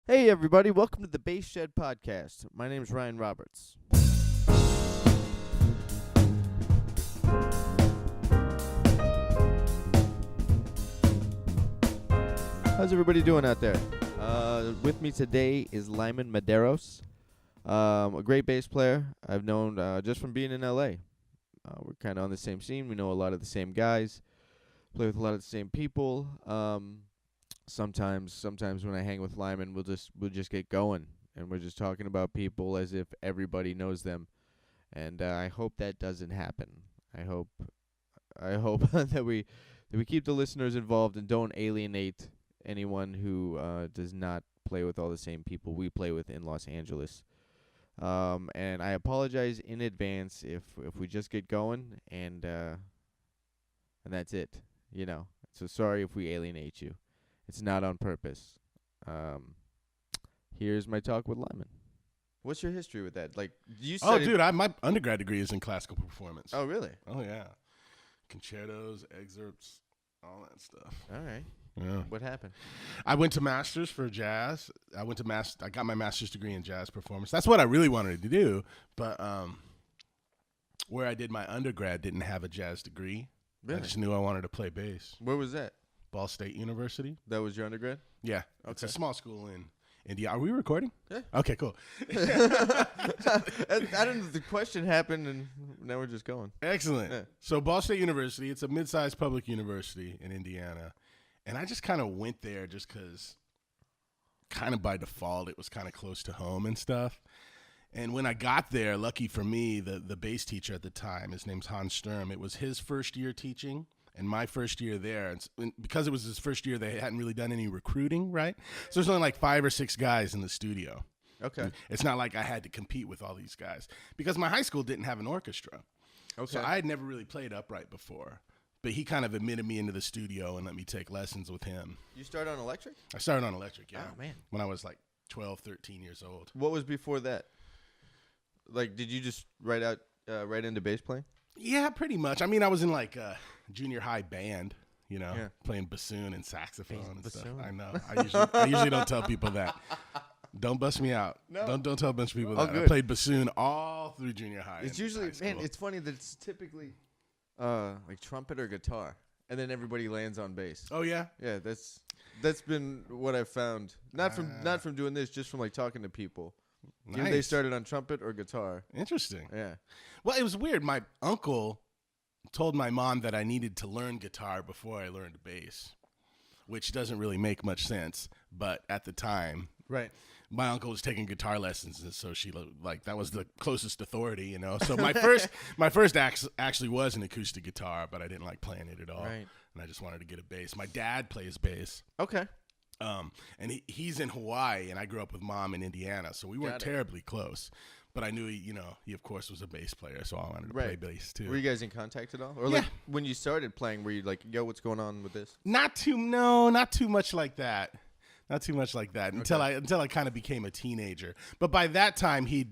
Hey everybody, welcome to the Bass Shed Podcast. My name's Ryan Roberts. How's everybody doing out there? With me today is Lyman Medeiros, a great bass player I've known just from being in LA. We're kind of on the same scene. We know a lot of the same guys, play with a lot of the same people. Sometimes when I hang with Lyman, we'll just get going, and we're just talking about people as if everybody knows them, and I hope that doesn't happen. I hope that we keep the listeners involved and don't alienate anyone who does not play with all the same people we play with in Los Angeles. And I apologize in advance if we just get going and that's it. You know, so sorry if we alienate you. It's not on purpose. Here's my talk with Lyman. What's your history with that? Like, you said my undergrad degree is in classical performance. Oh, really? Oh, yeah. Concertos, excerpts, all that stuff. All right. Yeah. What happened? I went to masters for jazz. I got my master's degree in jazz performance. That's what I really wanted to do, but where I did my undergrad didn't have a jazz degree. Really? I just knew I wanted to play bass. Where was that? Ball State University. That was your undergrad? Yeah. Okay. It's a small school in India. Are we recording? Yeah. Okay, cool. I don't know. The question happened, and now we're just going. Excellent. Yeah. So Ball State University, it's a mid-sized public university in Indiana. And I just kind of went there just because kind of by default it was kind of close to home and stuff. And when I got there, lucky for me, the bass teacher at the time, his name's Hans Sturm, it was his first year teaching. And my first year there, and because it was his first year, they hadn't really done any recruiting, right? So there's only like 5 or 6 guys in the studio. Okay. It's not like I had to compete with all these guys. Because my high school didn't have an orchestra. Okay. So I had never really played upright before. But he kind of admitted me into the studio and let me take lessons with him. You started on electric? I started on electric, yeah. Oh, man. When I was like 12, 13 years old. What was before that? Like, did you just right into bass playing? Yeah, pretty much. I mean, I was in like a junior high band, Yeah. playing bassoon and saxophone and Bassoon. stuff. I know. I usually don't tell people that. Don't bust me out. No. Don't tell a bunch of people Oh, that. good. I played bassoon all through junior high. It's and usually, high school. man, it's funny that it's typically like trumpet or guitar, and then everybody lands on bass. Oh, yeah? Yeah, that's been what I've found. Not from doing this, just from like talking to people. Nice. Either they started on trumpet or guitar. Interesting. Yeah. Well, it was weird. My uncle told my mom that I needed to learn guitar before I learned bass, which doesn't really make much sense. But at the time, Right. my uncle was taking guitar lessons, and so she that was the closest authority, you know. So my first actually was an acoustic guitar, but I didn't like playing it at all, Right. and I just wanted to get a bass. My dad plays bass, Okay. and he's in Hawaii, and I grew up with mom in Indiana, so we weren't Got it. terribly close. But I knew he of course was a bass player, so I wanted to play Right. bass too. Were you guys in contact at all? Or Yeah. like when you started playing, were you like, yo, what's going on with this? Not too much like that. Not too much like that until I kind of became a teenager. But by that time, he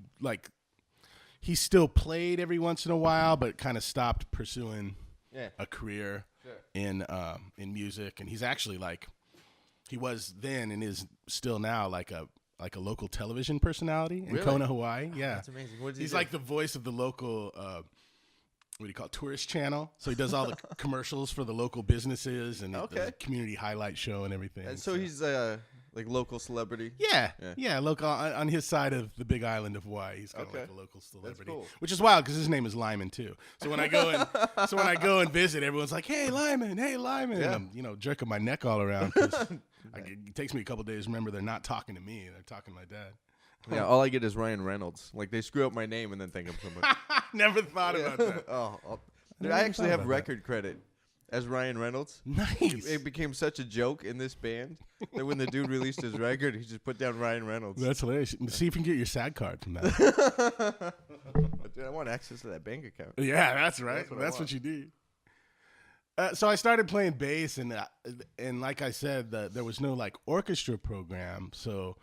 still played every once in a while, but kind of stopped pursuing a career in music. And he's actually he was then and is still now like a local television personality in Really? Kona, Hawaii. Yeah, That's amazing. What does he he's do? like the voice of the local. What do you call it? Tourist channel. So he does all the commercials for the local businesses and the community highlight show and everything. And so he's like local celebrity. Yeah, local on his side of the big island of Hawaii. He's kind of like a local celebrity, cool. which is wild because his name is Lyman too. So when I go and visit, everyone's like, "Hey Lyman, hey Lyman," Yeah. and I'm jerking my neck all around because it takes me a couple days to remember they're not talking to me; they're talking to my dad. Yeah, all I get is Ryan Reynolds. Like they screw up my name and then think I'm somebody. Never thought about that. I actually have record credit as Ryan Reynolds. Nice. It became such a joke in this band that when the dude released his record, he just put down Ryan Reynolds. That's hilarious. See if you can get your SAG card from that. Dude, I want access to that bank account. Yeah, that's right. That's what you need. So I started playing bass, and like I said, there was no like orchestra program, so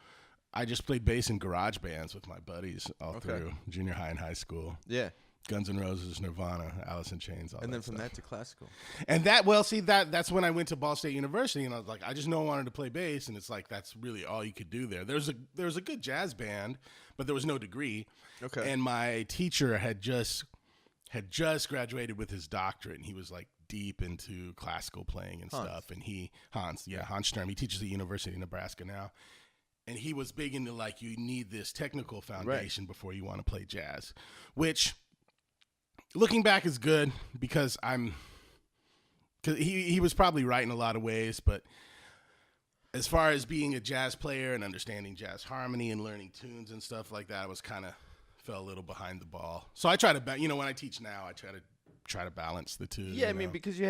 I just played bass in garage bands with my buddies all through junior high and high school. Yeah. Guns N' Roses, Nirvana, Alice in Chains, all And that then from stuff. that to classical. And that's when I went to Ball State University, and I was like, I just know I wanted to play bass, and it's like that's really all you could do there. There was a good jazz band, but there was no degree. Okay. And my teacher had just graduated with his doctorate, and he was like deep into classical playing and stuff. And Hans Sturm, he teaches at the University of Nebraska now. And he was big into like, you need this technical foundation before you want to play jazz, which looking back is good because he was probably right in a lot of ways. But as far as being a jazz player and understanding jazz harmony and learning tunes and stuff like that, I was fell a little behind the ball. So I try to, when I teach now, I try to balance the two. Yeah, I mean, because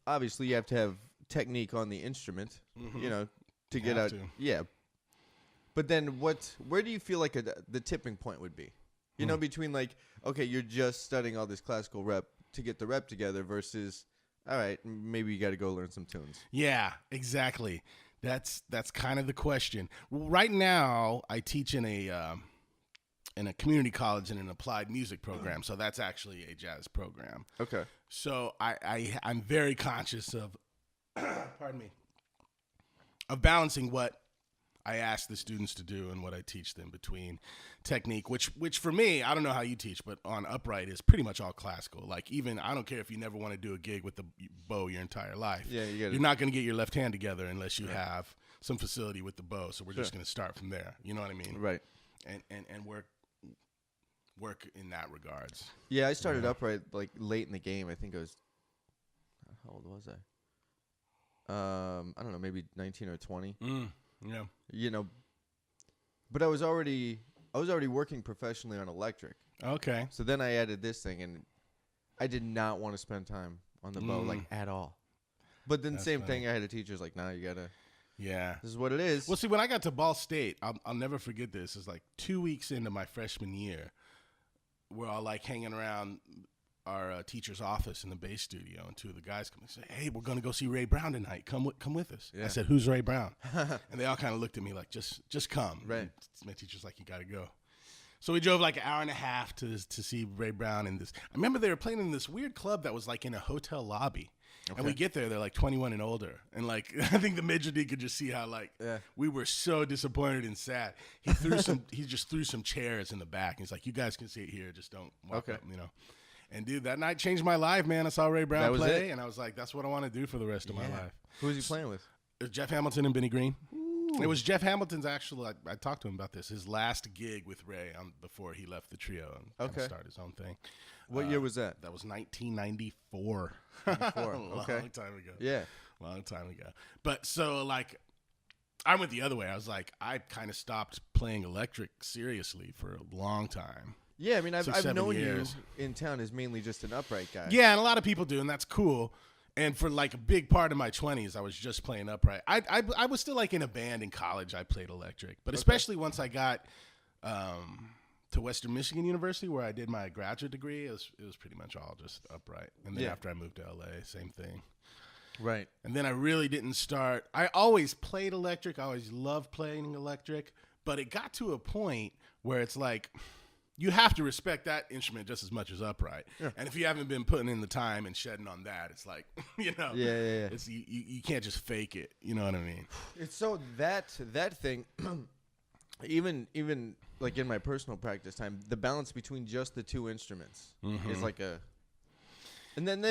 obviously you have to have technique on the instrument, to get out. Yeah. But then where do you feel like the tipping point would be? Between like, okay, you're just studying all this classical rep to get the rep together versus, all right, maybe you got to go learn some tunes. Yeah, exactly. That's kind of the question. Right now, I teach in a community college in an applied music program, so that's actually a jazz program. Okay. So I'm very conscious of, pardon me, of balancing what I ask the students to do and what I teach them between technique, which for me, I don't know how you teach, but on upright is pretty much all classical. Like even, I don't care if you never want to do a gig with the bow your entire life. Yeah, you're not going to get your left hand together unless you have some facility with the bow. So we're just going to start from there. You know what I mean? Right. And work in that regards. Yeah, I started upright like late in the game. I think I was, how old was I? I don't know, maybe 19 or 20. Yeah. But I was already working professionally on electric. Okay. So then I added this thing, and I did not want to spend time on the bow like at all. But then same thing, I had a teacher's like, nah, you gotta. Yeah. This is what it is. Well, see, when I got to Ball State, I'll never forget this. It's like 2 weeks into my freshman year, we're all like hanging around our teacher's office in the bass studio, and two of the guys come and say, "Hey, we're gonna go see Ray Brown tonight. Come with us." Yeah. I said, "Who's Ray Brown?" And they all kind of looked at me like, "Just come." Right. And my teacher's like, "You gotta go." So we drove like an hour and a half to see Ray Brown in this. I remember they were playing in this weird club that was like in a hotel lobby. Okay. And we get there, they're like 21 and older. And like, I think the major D could just see how like we were so disappointed and sad. He just threw some chairs in the back. And he's like, "You guys can sit here, just don't walk up, And dude, that night changed my life, man. I saw Ray Brown play, and I was like, that's what I want to do for the rest of my life. Who was he playing with? It was Jeff Hamilton and Benny Green. Ooh. It was Jeff Hamilton's actual, I talked to him about this, his last gig with Ray before he left the trio and started his own thing. What year was that? That was 1994. 94. Long time ago. Yeah. Long time ago. But so like, I went the other way. I was like, I kind of stopped playing electric seriously for a long time. Yeah, I mean, I've known you in town as mainly just an upright guy. Yeah, and a lot of people do, and that's cool. And for like a big part of my 20s, I was just playing upright. I was still like in a band in college. I played electric, but especially once I got to Western Michigan University, where I did my graduate degree, it was pretty much all just upright. And then after I moved to LA, same thing. Right. And then I really didn't start. I always played electric. I always loved playing electric, but it got to a point where it's like, you have to respect that instrument just as much as upright. Yeah. And if you haven't been putting in the time and shedding on that, it's like, It's, you can't just fake it. You know what I mean? It's so that thing, even like in my personal practice time, the balance between just the two instruments is like a, and then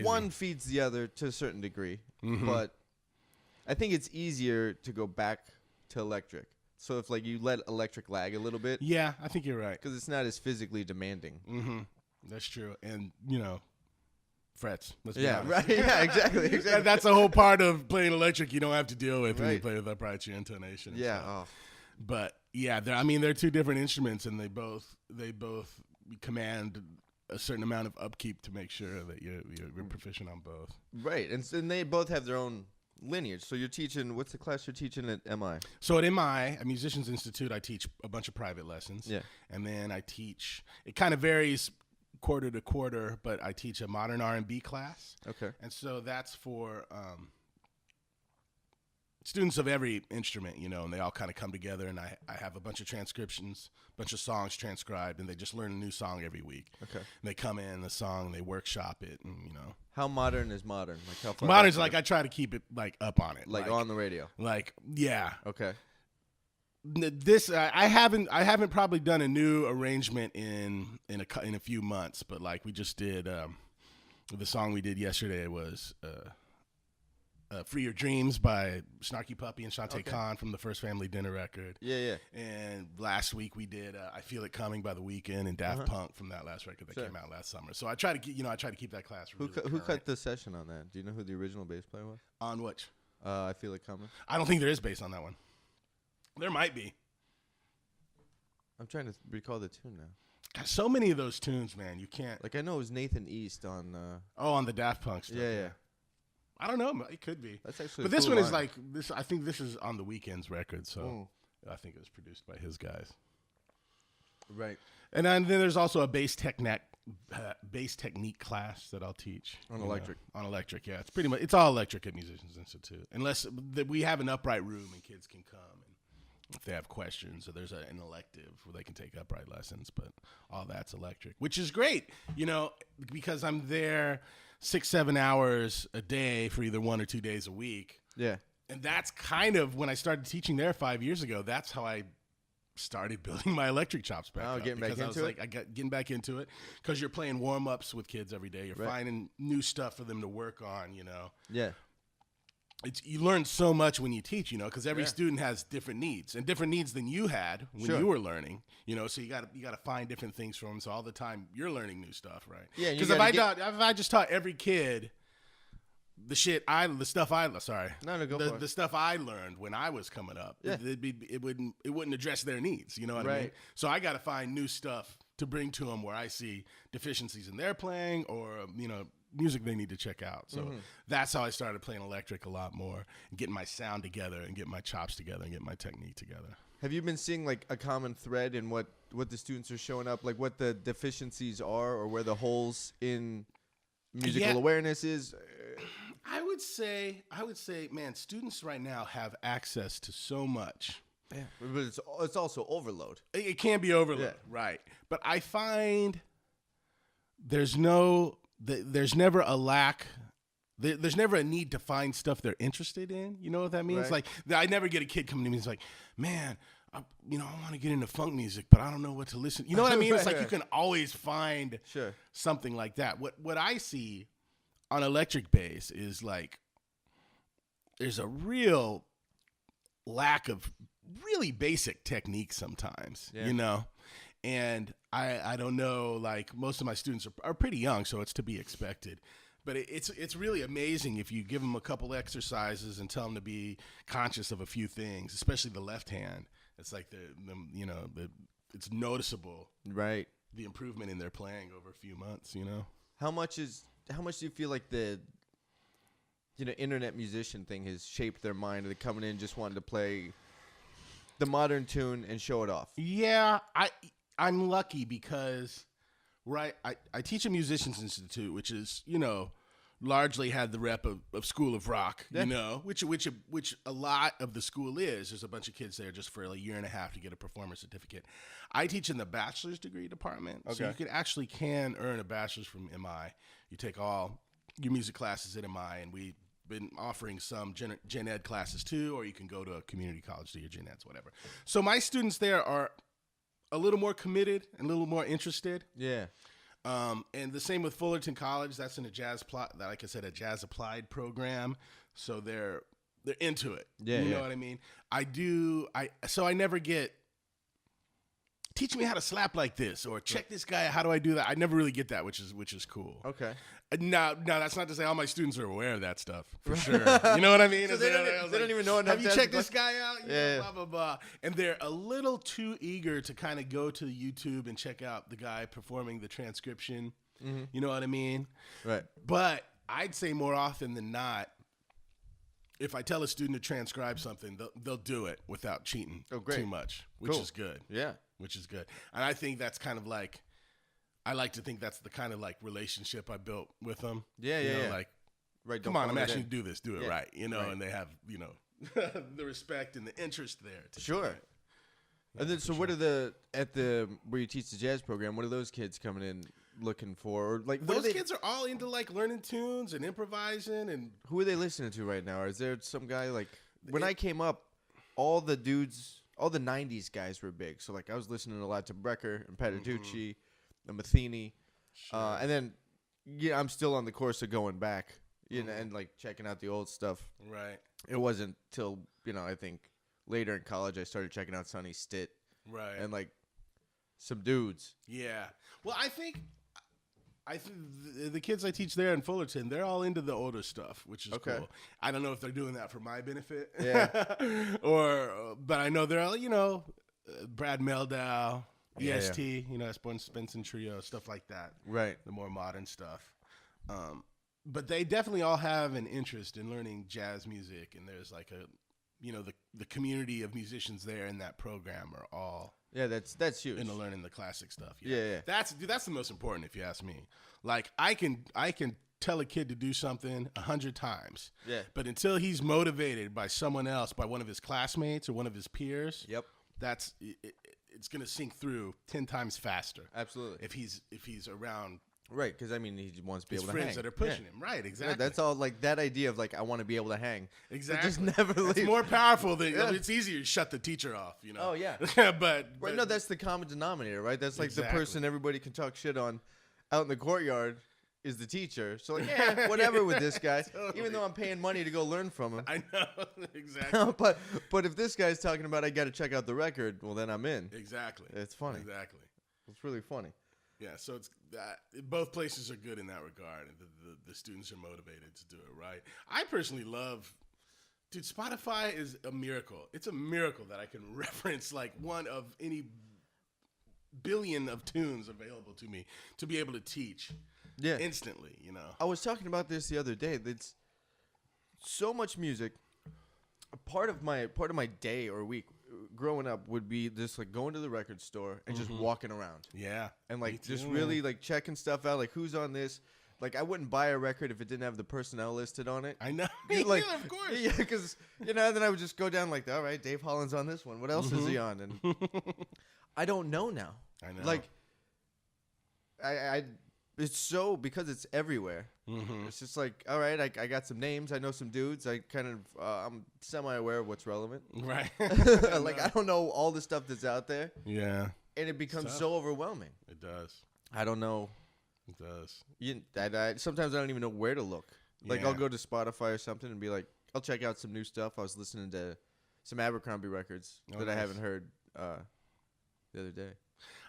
one feeds the other to a certain degree. But I think it's easier to go back to electric. So if like you let electric lag a little bit. Yeah, I think you're right. Because it's not as physically demanding. That's true. And, frets. Let's be honest. Right. Yeah, exactly. That's a whole part of playing electric you don't have to deal with when you play with upright, your intonation. Yeah. But, yeah, they're two different instruments, and they both command a certain amount of upkeep to make sure that you're proficient on both. Right. And they both have their own lineage. So you're teaching, what's the class you're teaching at MI? So at MI, at Musicians Institute, I teach a bunch of private lessons. Yeah. And then I teach, it kind of varies quarter to quarter, but I teach a modern R&B class. Okay. And so that's for students of every instrument, you know, and they all kind of come together, and I have a bunch of transcriptions, a bunch of songs transcribed, and they just learn a new song every week. Okay. And they come in the song, and they workshop it, and you know. How modern is modern? Like how far Modern's like I try to keep it like up on it, like on the radio. Like yeah. Okay. This I haven't probably done a new arrangement in a few months, but like we just did the song we did yesterday was Free Your Dreams by Snarky Puppy and Shantae Khan from the First Family Dinner record. Yeah. And last week we did I Feel It Coming by The Weeknd and Daft Punk from that last record that came out last summer. So I try to keep that class really Who cut the session on that? Do you know who the original bass player was? On which? I Feel It Coming. I don't think there is bass on that one. There might be. I'm trying to recall the tune now. God, so many of those tunes, man. You can't. Like I know it was Nathan East on. On the Daft Punk stuff. Yeah. I don't know. It could be. That's actually. But a this cool one is line. like this. I think this is on the Weeknd's record, so I think it was produced by his guys. Right. And then there's also a bass technique class that I'll teach on electric. On electric, yeah. It's all electric at Musicians Institute, unless we have an upright room and kids can come and if they have questions, or there's an elective where they can take upright lessons, but all that's electric, which is great, you know, because I'm there 6-7 hours a day for either 1 or 2 days a week. Yeah. And that's kind of when I started teaching there 5 years ago. That's how I started building my electric chops back up. Getting back into it? I got getting back into it because you're playing warm-ups with kids every day. You're finding new stuff for them to work on, you know. Yeah. You learn so much when you teach, you know, because every student has different needs and different needs than you had when you were learning, you know. So you got to find different things for them. So all the time you're learning new stuff, right? Yeah. Because if I just taught every kid the stuff I learned when I was coming up, it wouldn't address their needs. You know what I mean? So I got to find new stuff to bring to them where I see deficiencies in their playing or you know. Music they need to check out. So that's how I started playing electric a lot more and getting my sound together and getting my chops together and getting my technique together. Have you been seeing like a common thread in what the students are showing up, like what the deficiencies are or where the holes in musical awareness is? I would say, man, students right now have access to so much. Yeah, but it's also overload. It can be overload, right? But I find there's never a lack. There's never a need to find stuff they're interested in. You know what that means? Right. Like, I never get a kid coming to me and it's like, man, I want to get into funk music, but I don't know what to listen. You know what I mean? It's like you can always find something like that. What I see on electric bass is like there's a real lack of really basic technique sometimes, you know? And I don't know, like most of my students are pretty young, so it's to be expected. But it's really amazing if you give them a couple exercises and tell them to be conscious of a few things, especially the left hand. It's like it's noticeable, right? The improvement in their playing over a few months, you know. How much do you feel like the internet musician thing has shaped their mind? Are they coming in just wanting to play the modern tune and show it off? Yeah, I'm lucky because, I teach at Musicians Institute, which is, you know, largely had the rep of School of Rock, you know, which a lot of the school is. There's a bunch of kids there just for a year and a half to get a performer certificate. I teach in the bachelor's degree department, so you can earn a bachelor's from MI. You take all your music classes at MI, and we've been offering some gen ed classes too, or you can go to a community college, do your gen eds, whatever. So my students there are a little more committed and a little more interested. Yeah. And the same with Fullerton College. That's in a jazz applied program. So they're into it. Yeah. You know what I mean? So I never get, teach me how to slap like this, or check this guy. How do I do that? I never really get that, which is cool. Okay. Now that's not to say all my students are aware of that stuff, for sure. You know what I mean? So they don't even know enough. Have you checked this guy out? Yeah. Blah, blah, blah. And they're a little too eager to kind of go to YouTube and check out the guy performing the transcription. Mm-hmm. You know what I mean? Right. But I'd say more often than not, if I tell a student to transcribe something, they'll do it without cheating too much, which is good. Yeah. Which is good. And I think that's kind of like, I like to think that's the kind of like relationship I built with them. Yeah, you know, yeah. Like, right, come on, I'm asking you to do this, do it right. You know, and they have, you know, the respect and the interest there. Sure. It. Yeah, And then, so what are where you teach the jazz program? What are those kids coming in looking for? Or like those kids are all into like learning tunes and improvising. And who are they listening to right now? Or is there some guy like when I came up, all the 90s guys were big. So like I was listening a lot to Brecker and Patitucci, and Matheny, and then I'm still on the course of going back, and like checking out the old stuff. Right. It wasn't till I think later in college I started checking out Sonny Stitt. Right. And like some dudes. Yeah. Well, I think the kids I teach there in Fullerton, they're all into the older stuff, which is cool. I don't know if they're doing that for my benefit. Yeah. But I know they're all, Brad Meldau, EST, Spenson Trio, stuff like that. Right. The more modern stuff. But they definitely all have an interest in learning jazz music, and there's like the community of musicians there in that program are all that's huge into learning the classic stuff. Yeah. That's the most important if you ask me. Like I can tell a kid to do something 100 times. Yeah. But until he's motivated by someone else, by one of his classmates or one of his peers, Yep. It's going to sink through 10 times faster. Absolutely. If he's around. Right, because he wants to be able to hang. His friends that are pushing him. Right, exactly. Yeah, that's all. Like that idea of like I want to be able to hang. Exactly. It just never leaves. It's more powerful than it's easier to shut the teacher off. Oh yeah. but right, no, that's the common denominator, right? That's like exactly. the person everybody can talk shit on out in the courtyard is the teacher. So like, whatever with this guy, totally. Even though I'm paying money to go learn from him. I know, exactly. but if this guy's talking about I got to check out the record, well then I'm in. Exactly. It's funny. Exactly. It's really funny. Yeah, so it's both places are good in that regard. The students are motivated to do it right. I personally love, dude, Spotify is a miracle. It's a miracle that I can reference like one of any billion of tunes available to me to be able to teach instantly, I was talking about this the other day. It's so much music. Part of my day or week growing up would be just like going to the record store and just walking around. Yeah. And like just really like checking stuff out, like who's on this. Like I wouldn't buy a record if it didn't have the personnel listed on it. I know. Like, yeah, of course. Yeah, because then I would just go down like, all right, Dave Holland's on this one. What else is he on? And I don't know now. I know. Like I it's so because it's everywhere. Mm-hmm. It's just like, all right, I got some names. I know some dudes. I kind of I'm semi-aware of what's relevant. Right. Like I don't know all the stuff that's out there. Yeah. And it becomes so overwhelming. It does. I don't know. It does. Sometimes I don't even know where to look. Like I'll go to Spotify or something and be like, I'll check out some new stuff. I was listening to some Abercrombie records that I haven't heard the other day.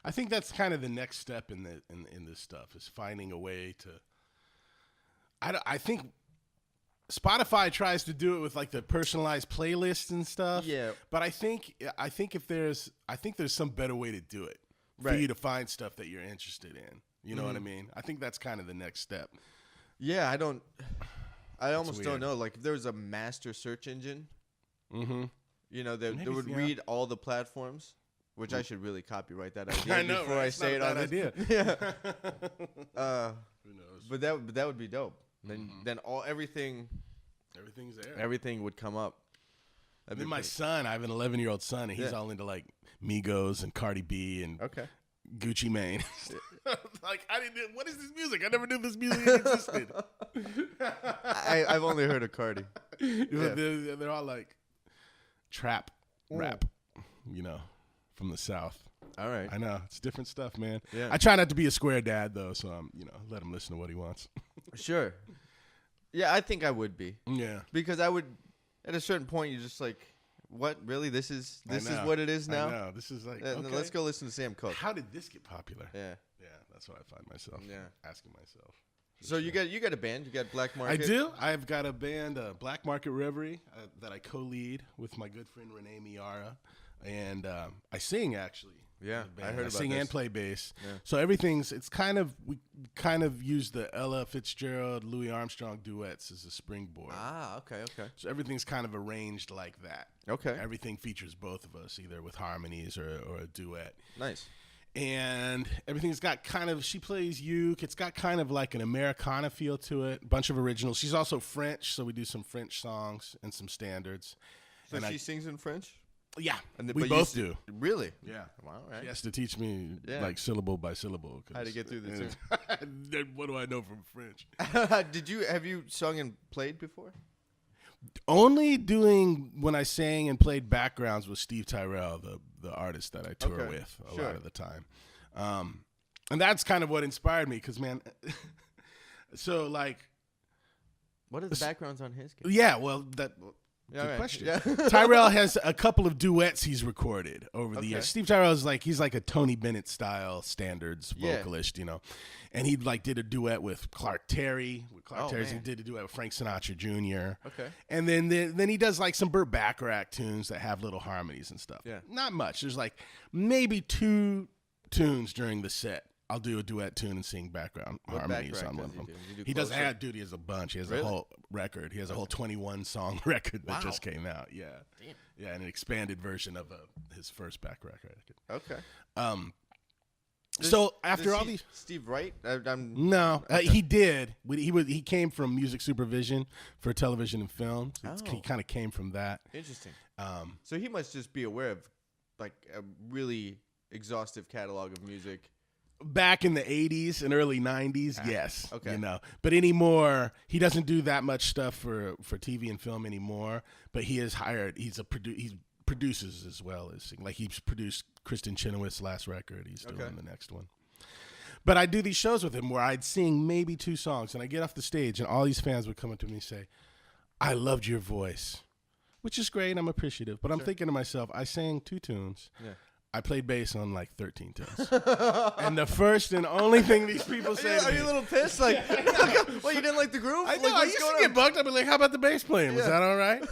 I think that's kind of the next step in this stuff is finding a way to. I think Spotify tries to do it with like the personalized playlists and stuff. Yeah. But I think there's some better way to do it for you to find stuff that you're interested in. You know what I mean? I think that's kind of the next step. Yeah, I almost don't know. Like if there was a master search engine, that would read all the platforms. Which I should really copyright that idea I know, before right? I It's say not it a on bad this. Yeah. Who knows? But that would be dope. Then everything Everything's there. Everything would come up. And then my son, I have an 11-year-old son, and he's all into like Migos and Cardi B and Gucci Mane. Like what is this music? I never knew this music existed. I've only heard of Cardi. They're all like trap rap, from the South. All right. I know. It's different stuff, man. Yeah. I try not to be a square dad, though, so I'm, let him listen to what he wants. Sure. Yeah, I think I would be. Yeah. Because I would, at a certain point, you're just like, what? Really? This is what it is now? I know. This is like, okay. Let's go listen to Sam Cooke. How did this get popular? Yeah. Yeah, that's what I find myself asking myself. So you got a band. You got Black Market. I do. I've got a band, Black Market Reverie, that I co-lead with my good friend Renee Miara. And I sing, actually. Yeah, I heard about this. I sing and play bass. Yeah. So we kind of use the Ella Fitzgerald, Louis Armstrong duets as a springboard. Ah, okay. So everything's kind of arranged like that. Okay. Everything features both of us, either with harmonies or a duet. Nice. And everything's got kind of, she plays uke. It's got kind of like an Americana feel to it. A bunch of originals. She's also French, so we do some French songs and some standards. So she sings in French? Yeah, and we both do. Really? Yeah. Wow. Right. She has to teach me like syllable by syllable. How to get through the tune. What do I know from French? Have you sung and played before? Only doing when I sang and played backgrounds with Steve Tyrell, the artist that I tour with a lot of the time. And that's kind of what inspired me because, man, so like. What are the backgrounds on his game? Yeah, well, good question. Yeah. Tyrell has a couple of duets he's recorded over the years. Steve Tyrell is he's like a Tony Bennett style standards vocalist, you know, and he did a duet with Clark Terry. He did a duet with Frank Sinatra Jr. Okay, and then he does like some Burt Bacharach tunes that have little harmonies and stuff. Yeah, not much. There's like maybe 2 tunes during the set. I'll do a duet tune and sing background harmonies on one of them. He doesn't have duty. He has a bunch. He has a whole record. He has a whole 21-song record that just came out. Yeah. Damn. Yeah, and an expanded version of his first Bacharach record. Okay. So after all these, Steve Wright? No, he did. He came from music supervision for television and film. He kind of came from that. Interesting. So he must just be aware of like a really exhaustive catalog of music. Back in the 80s and early 90s, yes. Okay. You know, but anymore, he doesn't do that much stuff for TV and film anymore. But he is hired. He produces as well as sing. Like he's produced Kristen Chenoweth's last record. He's doing the next one. But I do these shows with him where I'd sing maybe 2 songs, and I get off the stage, and all these fans would come up to me and say, "I loved your voice," which is great. I'm appreciative, but I'm thinking to myself, I sang 2 tunes. Yeah. I played bass on like 13 tunes. And the first and only thing these people say to me, are you a little pissed? Like, well, you didn't like the groove? I know, I used to get bugged. I'd be like, how about the bass playing? Was that all right?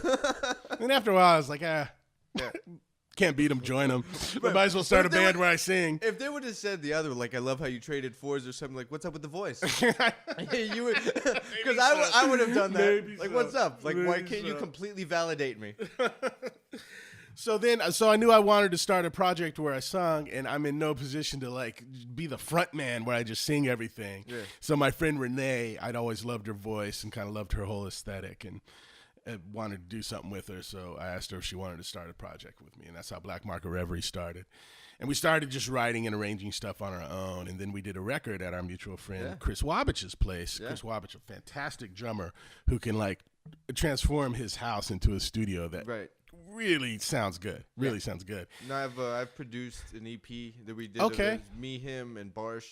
And after a while, I was like, can't beat them, join them. But might as well start a band where I sing. If they would have said the other, like, I love how you traded 4s or something, like, what's up with the voice? You would, because I would have done that. Maybe like, what's up? Like, why can't you completely validate me? So I knew I wanted to start a project where I sung, and I'm in no position to like be the front man where I just sing everything. Yeah. So my friend Renee, I'd always loved her voice and kind of loved her whole aesthetic, and wanted to do something with her. So I asked her if she wanted to start a project with me, and that's how Black Market Reverie started. And we started just writing and arranging stuff on our own, and then we did a record at our mutual friend Chris Wabich's place. Yeah. Chris Wabich, a fantastic drummer who can like transform his house into a studio that really sounds good. Really sounds good. No, I've produced an EP that we did. Okay. Me, him, and Barsh.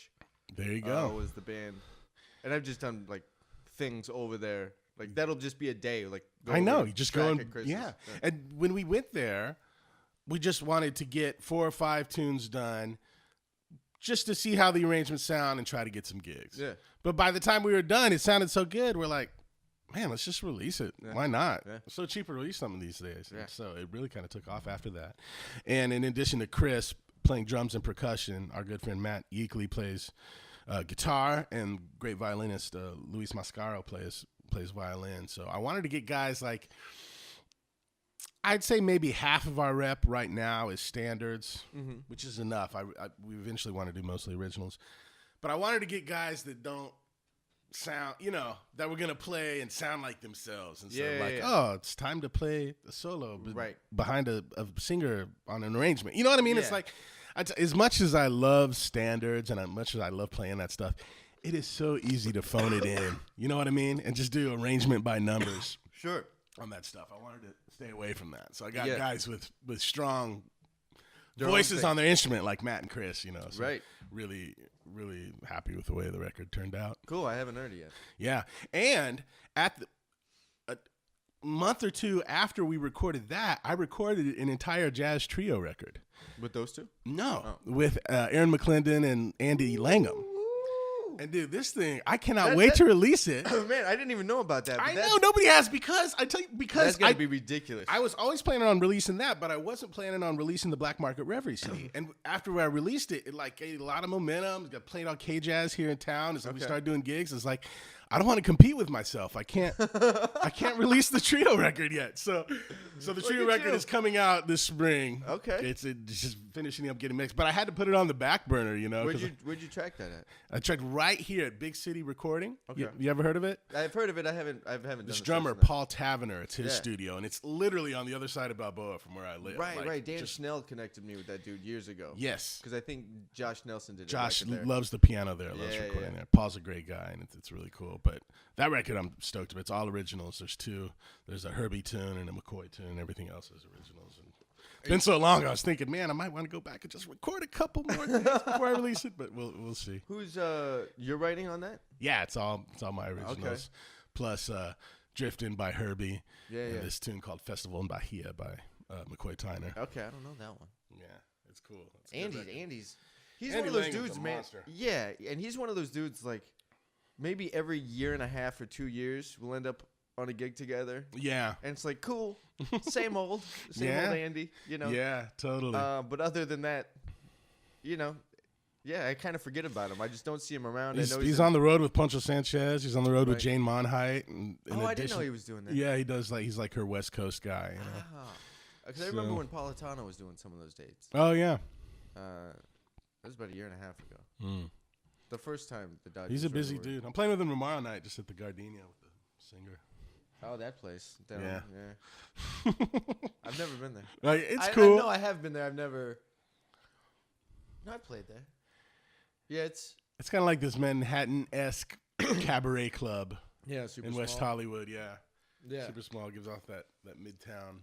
There you go. Was the band, and I've just done like things over there. Like that'll just be a day. Like I know, you just go and And when we went there, we just wanted to get 4 or 5 tunes done, just to see how the arrangements sound and try to get some gigs. Yeah. But by the time we were done, it sounded so good. We're like, man, let's just release it. Yeah. Why not? Yeah. It's so cheap to release something these days. Yeah. So it really kind of took off after that. And in addition to Chris playing drums and percussion, our good friend Matt Yeakley plays guitar, and great violinist Luis Mascaro plays violin. So I wanted to get guys like, I'd say maybe half of our rep right now is standards, which is enough. We eventually want to do mostly originals. But I wanted to get guys that don't sound, that were going to play and sound like themselves. Instead of it's time to play a solo behind a singer on an arrangement. You know what I mean? Yeah. It's like, as much as I love standards and as much as I love playing that stuff, it is so easy to phone it in. You know what I mean? And just do arrangement by numbers. Sure. On that stuff. I wanted to stay away from that. So I got guys with strong voices on their instrument like Matt and Chris, So really, really happy with the way the record turned out. Cool. I haven't heard it yet. Yeah. And at a month or 2 after we recorded that, I recorded an entire jazz trio record. With those two? No. With Aaron McClendon and Andy Langham. And dude, this thing, I cannot wait to release it. Oh man, I didn't even know about that. I know, nobody has, because that's gonna be ridiculous. I was always planning on releasing that, but I wasn't planning on releasing the Black Market Reverie CD. And after I released it, it like gained a lot of momentum. Got played on K-Jazz here in town. As we started doing gigs, it's like I don't want to compete with myself. I can't release the trio record yet. So the trio record is coming out this spring. Okay. It's just finishing up getting mixed. But I had to put it on the back burner, you know. Where'd you track that at? I tracked right here at Big City Recording. Okay. You ever heard of it? I've heard of it. I haven't done This the drummer, search on Paul Tavener, it's his studio, and it's literally on the other side of Balboa from where I live. that. Like, Right. Dan Schnell connected me with that dude years ago. Yes. Because I think Josh Nelson did it. Josh back there. loves the piano there, loves Yeah, recording yeah. there. Paul's a great guy, and it's really cool. But that record I'm stoked about. It's all originals. There's two. There's a Herbie tune and a McCoy tune, and everything else is originals. And it's been so long, I was thinking, man, I might want to go back and just record a couple more things before I release it, but we'll see. Who's you're writing on that? Yeah, it's all my originals. Okay. Plus Driftin' by Herbie. Yeah. And this tune called Festival in Bahia by McCoy Tyner. Okay, I don't know that one. Yeah, it's cool. It's a good record. Andy's he's Andy one of those Langham's dudes, a man. monster. Yeah, and he's one of those dudes like maybe every year and a half or 2 years we'll end up on a gig together. Yeah. And it's like, cool, same old Andy, you know. Yeah, totally. But other than that, you know, yeah, I kind of forget about him. I just don't see him around. He's on the road with Poncho Sanchez. He's on the road with Jane Monheit. And I didn't know he was doing that. Yeah, he does. He's like her West Coast guy. You know? Because I remember when Politano was doing some of those dates. Oh yeah. That was about a year and a half ago. Mm. The first time the Dodgers. He's a busy dude. I'm playing with him tomorrow night, just at the Gardenia with the singer. Oh, that place. Down, Yeah. I've never been there. Like, it's cool. No, I have been there. I've never. No, I played there. Yeah, it's kind of like this Manhattan-esque cabaret club. Yeah, super in small. West Hollywood. Yeah. Yeah. Super small. Gives off that Midtown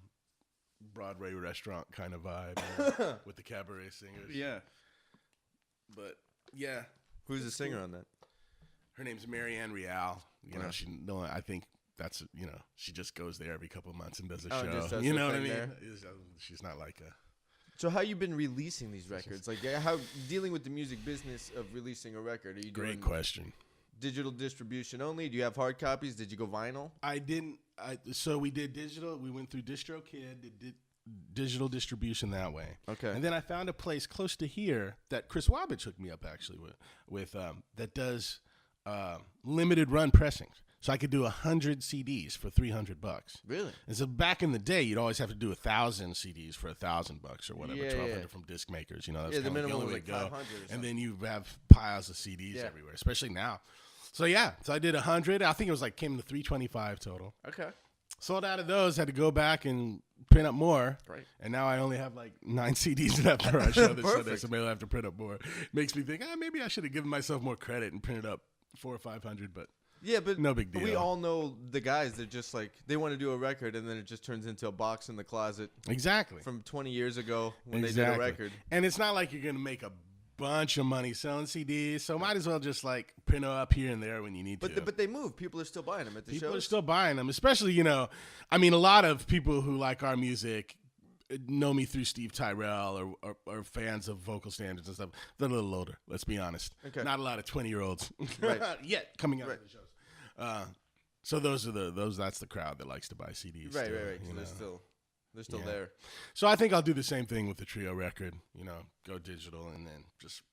Broadway restaurant kind of vibe with the cabaret singers. Yeah. But yeah. Who's the singer on that? Her name's Marianne Real. I think that's, she just goes there every couple of months and does a show. You know what I mean? She's not like a. So how you been releasing these records? Like how dealing with the music business of releasing a record? Are you doing Great question. Digital distribution only? Do you have hard copies? Did you go vinyl? I didn't. So we did digital. We went through DistroKid, did digital distribution that way. Okay. And then I found a place close to here that Chris Wabbage hooked me up actually with that does limited run pressings. So I could do 100 CDs for $300. Really? And so back in the day, you'd always have to do 1,000 CDs for $1,000 or whatever, 1,200 from disc makers. That's the minimum only was way like to go. 500 or something. And then you have piles of CDs everywhere, especially now. So I did 100. I think it was came to 325 total. Okay. Sold out of those. Had to go back and print up more. Right. And now I only have 9 CDs left for our show this Sunday. Perfect. So maybe I'll have to print up more. Makes me think, maybe I should have given myself more credit and printed up 400 or 500, but. Yeah, but no big deal. We all know the guys that just they want to do a record and then it just turns into a box in the closet. Exactly. From 20 years ago when they did a record. And it's not like you're going to make a bunch of money selling CDs, so might as well just print up here and there when you need to. But they move. People are still buying them at the shows. People are still buying them, especially, a lot of people who like our music know me through Steve Tyrell or fans of vocal standards and stuff. They're a little older, let's be honest. Okay. Not a lot of 20-year-olds right. yet coming out of the shows. So that's the crowd that likes to buy CDs. Right. Still, they're still there. So I think I'll do the same thing with the trio record. Go digital and then just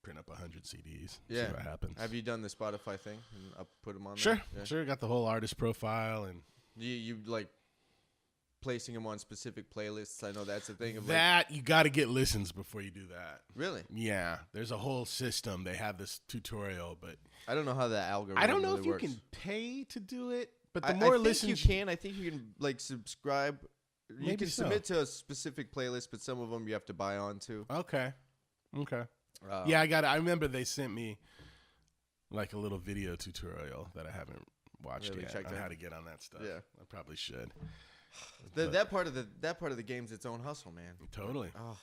print up 100 CDs. Yeah. See what happens. Have you done the Spotify thing and put them on? Sure. there? Yeah. Sure. Got the whole artist profile and. You placing them on specific playlists? I know that's the thing. Of you got to get listens before you do that. Really? Yeah. There's a whole system. They have this tutorial, but I don't know how that algorithm. I don't know really if you works. can pay to do it, but the I more think listens you can. I think you can subscribe. You Maybe can so. submit to a specific playlist, but some of them you have to buy onto. Okay. Yeah, I remember they sent me a little video tutorial that I haven't watched yet on how to get on that stuff. Yeah, I probably should. That part of the game's its own hustle, man. Totally. Oh,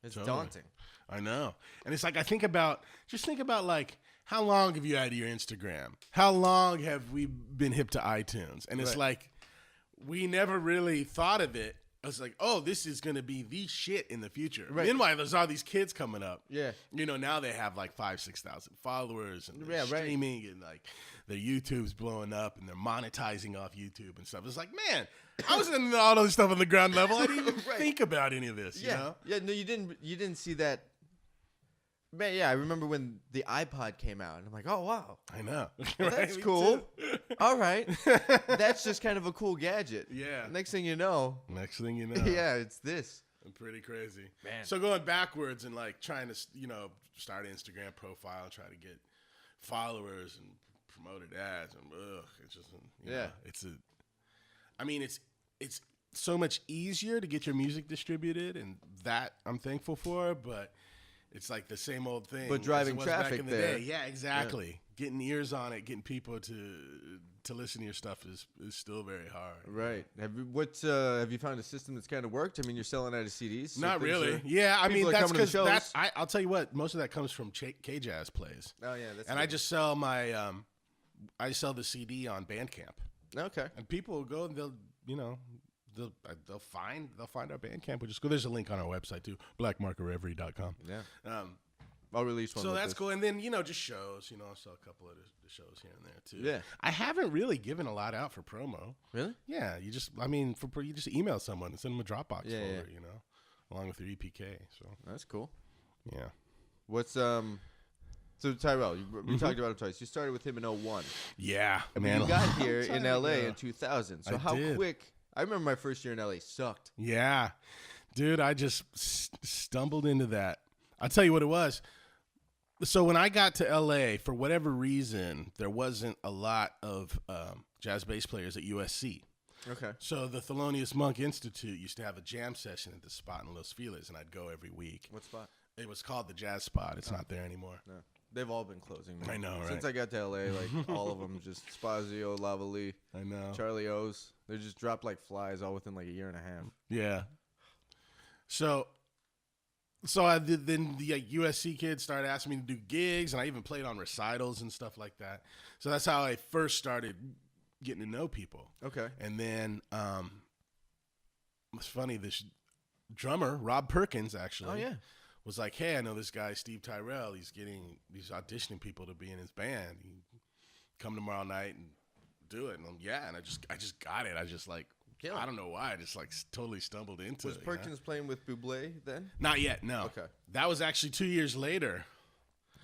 it's Totally. daunting. I know. And it's I think about how long have you had your Instagram? How long have we been hip to iTunes? And it's we never really thought of it. I was oh, this is going to be the shit in the future. Right. Meanwhile, there's all these kids coming up. Yeah. Now they have 5,000-6,000 followers and they're streaming and their YouTube's blowing up and they're monetizing off YouTube and stuff. It's man, I was into all those stuff on the ground level. I didn't even think about any of this. Yeah. Yeah. No, you didn't see that. Man, yeah, I remember when the iPod came out, and I'm like, oh, wow. I know. Well, that's cool. All right. That's just kind of a cool gadget. Yeah. Next thing you know. Yeah, it's this. Pretty crazy. Man. So going backwards and like trying to, start an Instagram profile and try to get followers and promoted ads and it's just, it's so much easier to get your music distributed, and that I'm thankful for, but it's like the same old thing. But driving traffic back in the there. day. Yeah, exactly. Yeah. Getting ears on it, getting people to listen to your stuff is still very hard. Right. Have you found a system that's kind of worked? I mean, you're selling out of CDs. So not really. Yeah, I mean, that's because I'll tell you what, most of that comes from K-Jazz plays. Oh, yeah. That's and good. I just sell I sell the CD on Bandcamp. Okay. And people will go and they'll find our Bandcamp, which is cool. There's a link on our website too, blackmarkerreverie.com. Yeah. I'll release one. So that's cool. And then, just shows, I saw a couple of the shows here and there too. Yeah. I haven't really given a lot out for promo. Really? Yeah. You just email someone and send them a Dropbox folder, along with your EPK. So that's cool. Yeah. What's, so Tyrell, we talked about him twice. You started with him in 2001. Yeah. Man, you got here in LA in 2000. So I did. Quick, I remember my first year in LA sucked. Yeah. Dude, I just stumbled into that. I'll tell you what it was. So when I got to LA, for whatever reason, there wasn't a lot of jazz bass players at USC. Okay. So the Thelonious Monk Institute used to have a jam session at the spot in Los Feliz, and I'd go every week. What spot? It was called the Jazz Spot. It's not there anymore. No. They've all been closing. Man. I know, right? Since I got to LA, like all of them, just Spazio, Lavalley, I know, Charlie O's. They just dropped like flies all within like a year and a half. Yeah. So I did. Then the USC kids started asking me to do gigs, and I even played on recitals and stuff like that. So that's how I first started getting to know people. Okay. And then it's funny. This drummer, Rob Perkins, actually, was like, "Hey, I know this guy, Steve Tyrell. He's auditioning people to be in his band. You come tomorrow night and do it." And and I just got it. I just like. I don't know why. I just like totally stumbled into it. Was Perkins playing with Buble then? Not yet, no. Okay. That was actually 2 years later.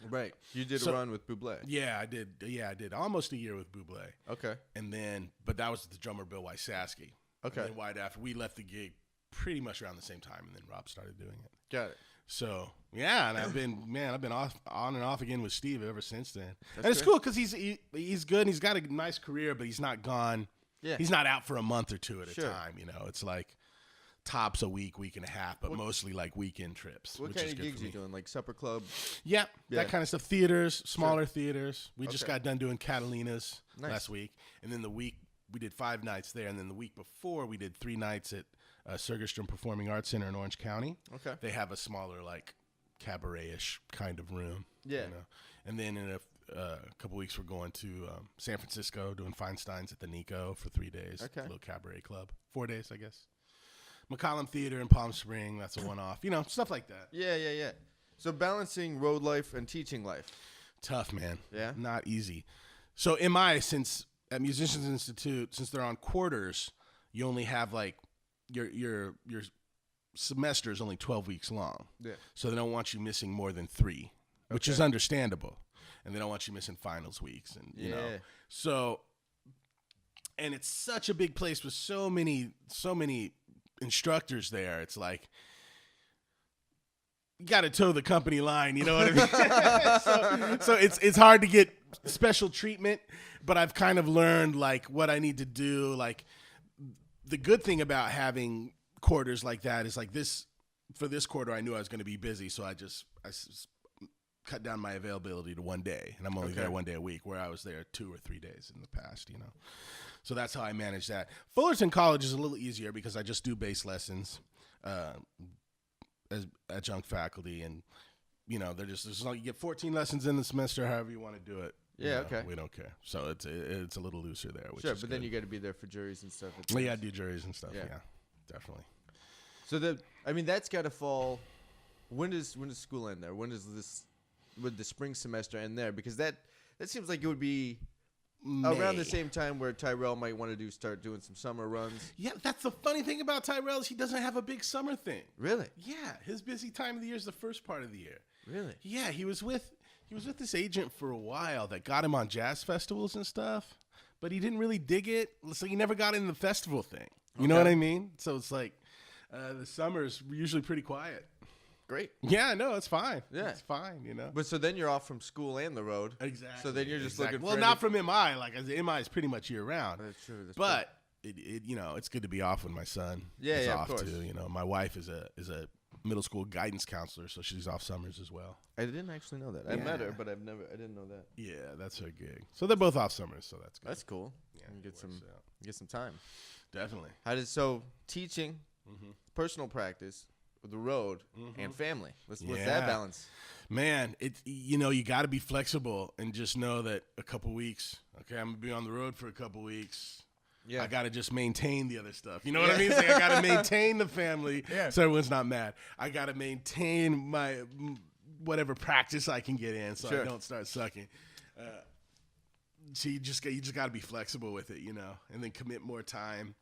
Right. You did a run with Buble. Yeah, I did. Yeah, I did. Almost a year with Buble. Okay. And then, but that was the drummer Bill Wysasky. Okay. And then right after, we left the gig pretty much around the same time, and then Rob started doing it. Got it. So, yeah, and I've been on and off again with Steve ever since then. That's and it's cool because he's good, and he's got a nice career, but he's not gone. Yeah. He's not out for a month or two at a time, It's like tops a week and a half, but mostly like weekend trips. What kind of gigs are you doing? Like supper club? Yeah, that kind of stuff. Theaters, smaller theaters. We just got done doing Catalina's last week. And then we did 5 nights there. And then the week before, we did 3 nights at Sergerstrom Performing Arts Center in Orange County. Okay. They have a smaller, like, cabaret-ish kind of room. Yeah. And then in a couple weeks, we're going to San Francisco, doing Feinstein's at the Nico for 3 days. Okay. A little cabaret club. 4 days, I guess. McCollum Theater in Palm Springs. That's a one-off. Stuff like that. Yeah. So balancing road life and teaching life. Tough, man. Yeah? Not easy. So since at Musicians Institute, since they're on quarters, you only have like your semester is only 12 weeks long. Yeah. So they don't want you missing more than 3, which is understandable. And they don't want you missing finals weeks, and you know. So, and it's such a big place with so many instructors there. It's like you got to toe the company line. You know what I mean? so it's hard to get special treatment, but I've kind of learned like what I need to do. Like the good thing about having quarters like that is like this. For this quarter, I knew I was going to be busy, so I cut down my availability to 1 day, and I'm only there 1 day a week, where I was there 2 or 3 days in the past, So that's how I manage that. Fullerton College is a little easier because I just do bass lessons as adjunct faculty, and they're just as long you get 14 lessons in the semester, however you want to do it. We don't care. So it's a little looser there. Which is but then you got to be there for juries and stuff. I do juries and stuff. Yeah, definitely. So that's got to fall. When does school end there? Would the spring semester end there? Because that seems like it would be around the same time where Tyrell might want to start doing some summer runs. Yeah, that's the funny thing about Tyrell is he doesn't have a big summer thing. Really? Yeah, his busy time of the year is the first part of the year. Really? Yeah, he was with this agent for a while that got him on jazz festivals and stuff, but he didn't really dig it, so he never got in the festival thing. You know what I mean? So it's like the summer's usually pretty quiet. Great. Yeah, no, it's fine. Yeah. It's fine, you know. But so then you're off from school and the road. Exactly. So then you're just looking well, for not from MI. Like MI is pretty much year round. That's true. But it you know, it's good to be off when my son is off of course. too. You know, my wife is a middle school guidance counselor, so she's off summers as well. I didn't actually know that. I met her, but I didn't know that. Yeah, that's her gig. So they're both off summers, so that's good. That's cool. Yeah, You can get some time. Definitely. Teaching, personal practice, the road, and family. What's that balance? Man, you got to be flexible and just know that a couple weeks. Okay, I'm gonna be on the road for a couple weeks. Yeah, I got to just maintain the other stuff. You know what I mean? It's like I got to maintain the family so everyone's not mad. I got to maintain my whatever practice I can get in so I don't start sucking. So you just got to be flexible with it, you know, and then commit more time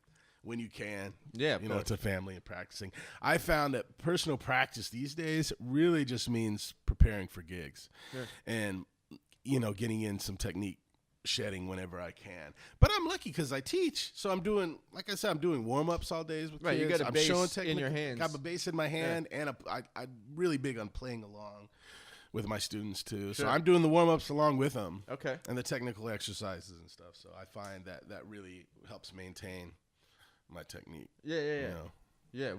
when you can. Yeah, you know, to family and practicing. I found that personal practice these days really just means preparing for gigs and, you know, getting in some technique shedding whenever I can. But I'm lucky because I teach, so I'm doing, like I said, I'm doing warm-ups all days with kids. You got a I'm bass showing technique, in your hands. Got a bass in my hand, and I'm really big on playing along with my students too. So I'm doing the warm-ups along with them. Okay. And the technical exercises and stuff. So I find that really helps maintain my technique. Yeah. You know? Yeah.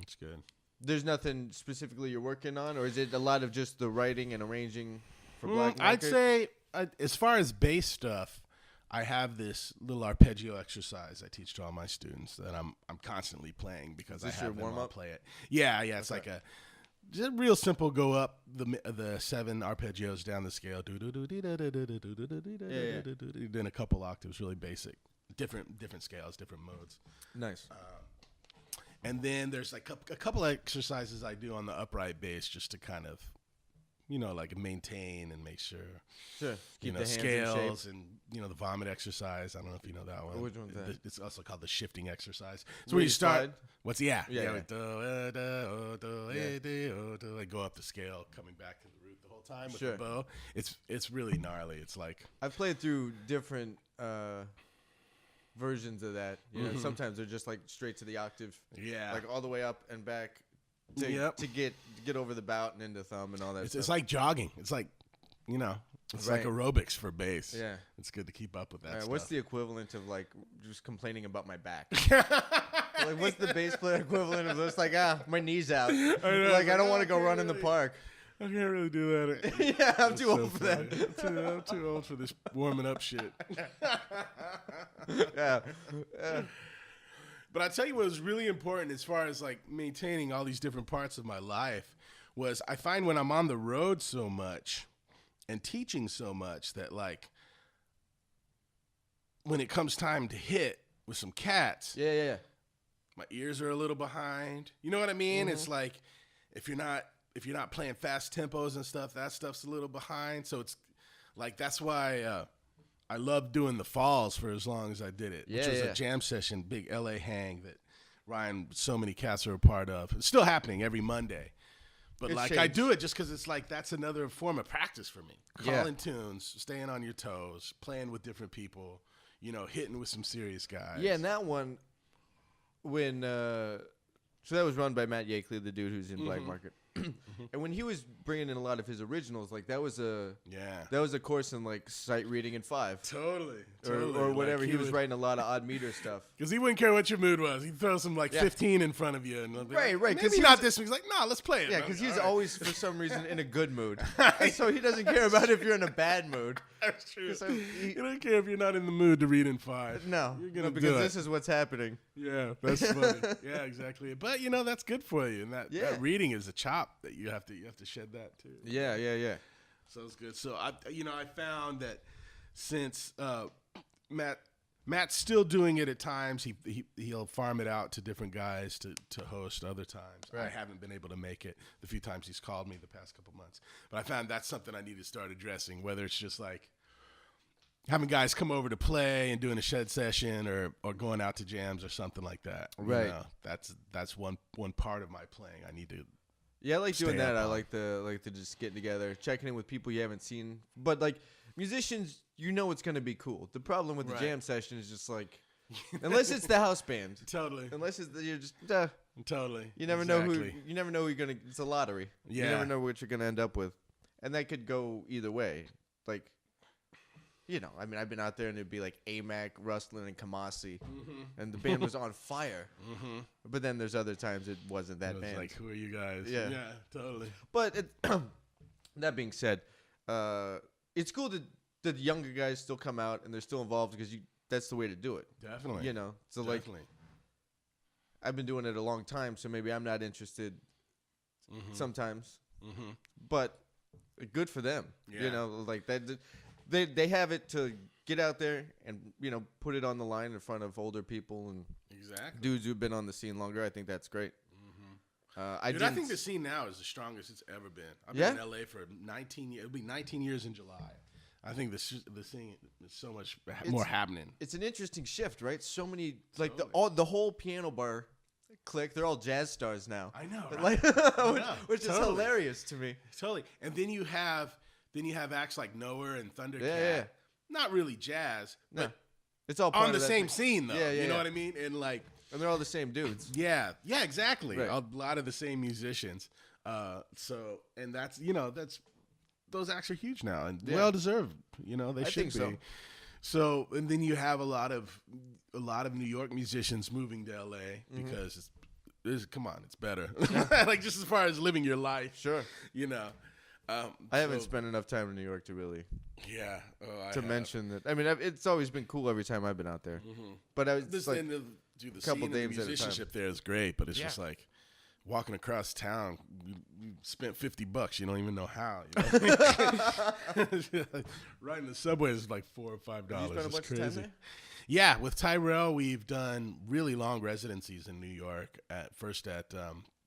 It's good. There's nothing specifically you're working on, or is it a lot of just the writing and arranging for Black Market? I'd say, as far as bass stuff, I have this little arpeggio exercise I teach to all my students that I'm constantly playing because I have them all play it. Yeah. It's like just real simple. Go up the 7 arpeggios down the scale. Then a couple octaves, really basic. Different scales, different modes. Nice. And then there's like a couple of exercises I do on the upright bass just to kind of, you know, like maintain and make sure. Sure. Keep the scales and, you know, the vomit exercise. I don't know if you know that one. Which one's that? It's also called the shifting exercise. So where you start. What's yeah. I go up the scale, coming back to the root the whole time with the bow. It's really gnarly. It's like I've played through different versions of that. You know, sometimes they're just like straight to the octave. Yeah. Like all the way up and back to get over the bout and into thumb and all that stuff. It's like jogging. It's like, you know, it's like aerobics for bass. Yeah. It's good to keep up with that stuff. What's the equivalent of like just complaining about my back? Like what's the bass player equivalent of this? Like, my knee's out. I don't want to go run in the park. I can't really do that. Yeah, I'm too old for that. I'm too old for this warming up shit. Yeah. But I tell you what was really important as far as like maintaining all these different parts of my life was I find when I'm on the road so much and teaching so much that like when it comes time to hit with some cats, my ears are a little behind. You know what I mean? It's like if you're not playing fast tempos and stuff, that stuff's a little behind. So it's like that's why I loved doing the falls for as long as I did it, which was a jam session, big LA hang that Ryan, so many cats are a part of. It's still happening every Monday. But I do it just because it's like that's another form of practice for me. Calling tunes, staying on your toes, playing with different people, you know, hitting with some serious guys. Yeah, and that one, when so that was run by Matt Yakeley, the dude who's in Black Market. And when he was bringing in a lot of his originals, like that was a course in like sight reading in 5. Totally. Or whatever. Like he was writing a lot of odd meter stuff. Because he wouldn't care what your mood was. He'd throw some 15 in front of you. And right. Maybe not this week. He's like, nah, let's play it. Yeah, because he's always, for some reason, in a good mood. So he doesn't care about if you're in a bad mood. That's true. He doesn't care if you're not in the mood to read in 5. No. You're gonna because this is what's happening. Yeah, that's funny. Yeah, exactly. But, you know, that's good for you. And that reading is a chop that you have to shed that too. Yeah. So it's good. So I found that since Matt's still doing it at times, he'll farm it out to different guys to host other times. Right. I haven't been able to make it the few times he's called me the past couple months, but I found that's something I need to start addressing. Whether it's just like having guys come over to play and doing a shed session or going out to jams or something like that. Right. You know, that's one part of my playing. I need to. Yeah, I like doing that. I on. like to just get together, checking in with people you haven't seen. But like musicians, you know it's gonna be cool. The problem with the jam session is just like, unless it's the house band, Totally. Unless you're just Totally. You never know who you're gonna. It's a lottery. Yeah. You never know what you're gonna end up with, and that could go either way. Like, you know, I mean, I've been out there and it'd be like AMAC, Rustlin, and Kamasi, and the band was on fire. But then there's other times it wasn't that band. Like, who are you guys? Yeah, totally. But that being said, it's cool that the younger guys still come out and they're still involved because that's the way to do it. Definitely. You know, so Definitely. like, I've been doing it a long time, so maybe I'm not interested sometimes. But good for them. Yeah. You know, like that. They have it to get out there and, you know, put it on the line in front of older people and dudes who've been on the scene longer. I think that's great. I think the scene now is the strongest it's ever been. I've been in LA for 19 years. It'll be 19 years in July. I think the scene is so much more happening. It's an interesting shift, right? So many, like the whole piano bar clique, they're all jazz stars now. I know, right? Which is hilarious to me. Totally. And then you have acts like Noah and Thundercat. Yeah. Not really jazz, but it's all on the same scene, though. Yeah, you know what I mean? And like, and they're all the same dudes. Yeah, exactly. Right. A lot of the same musicians. And that's those acts are huge now and well deserved. You know, they should be. So, and then you have a lot of New York musicians moving to LA because come on, it's better. Like just as far as living your life. Sure. You know. I haven't spent enough time in New York to really mention that. I mean, it's always been cool every time I've been out there. But I was just like the couple days. The musicianship there is great, but it's just like walking across town. You spent $50. You don't even know how. You know? Riding the subway is like $4 or $5. You spent a bunch of time there? Yeah, with Tyrell, we've done really long residencies in New York. First at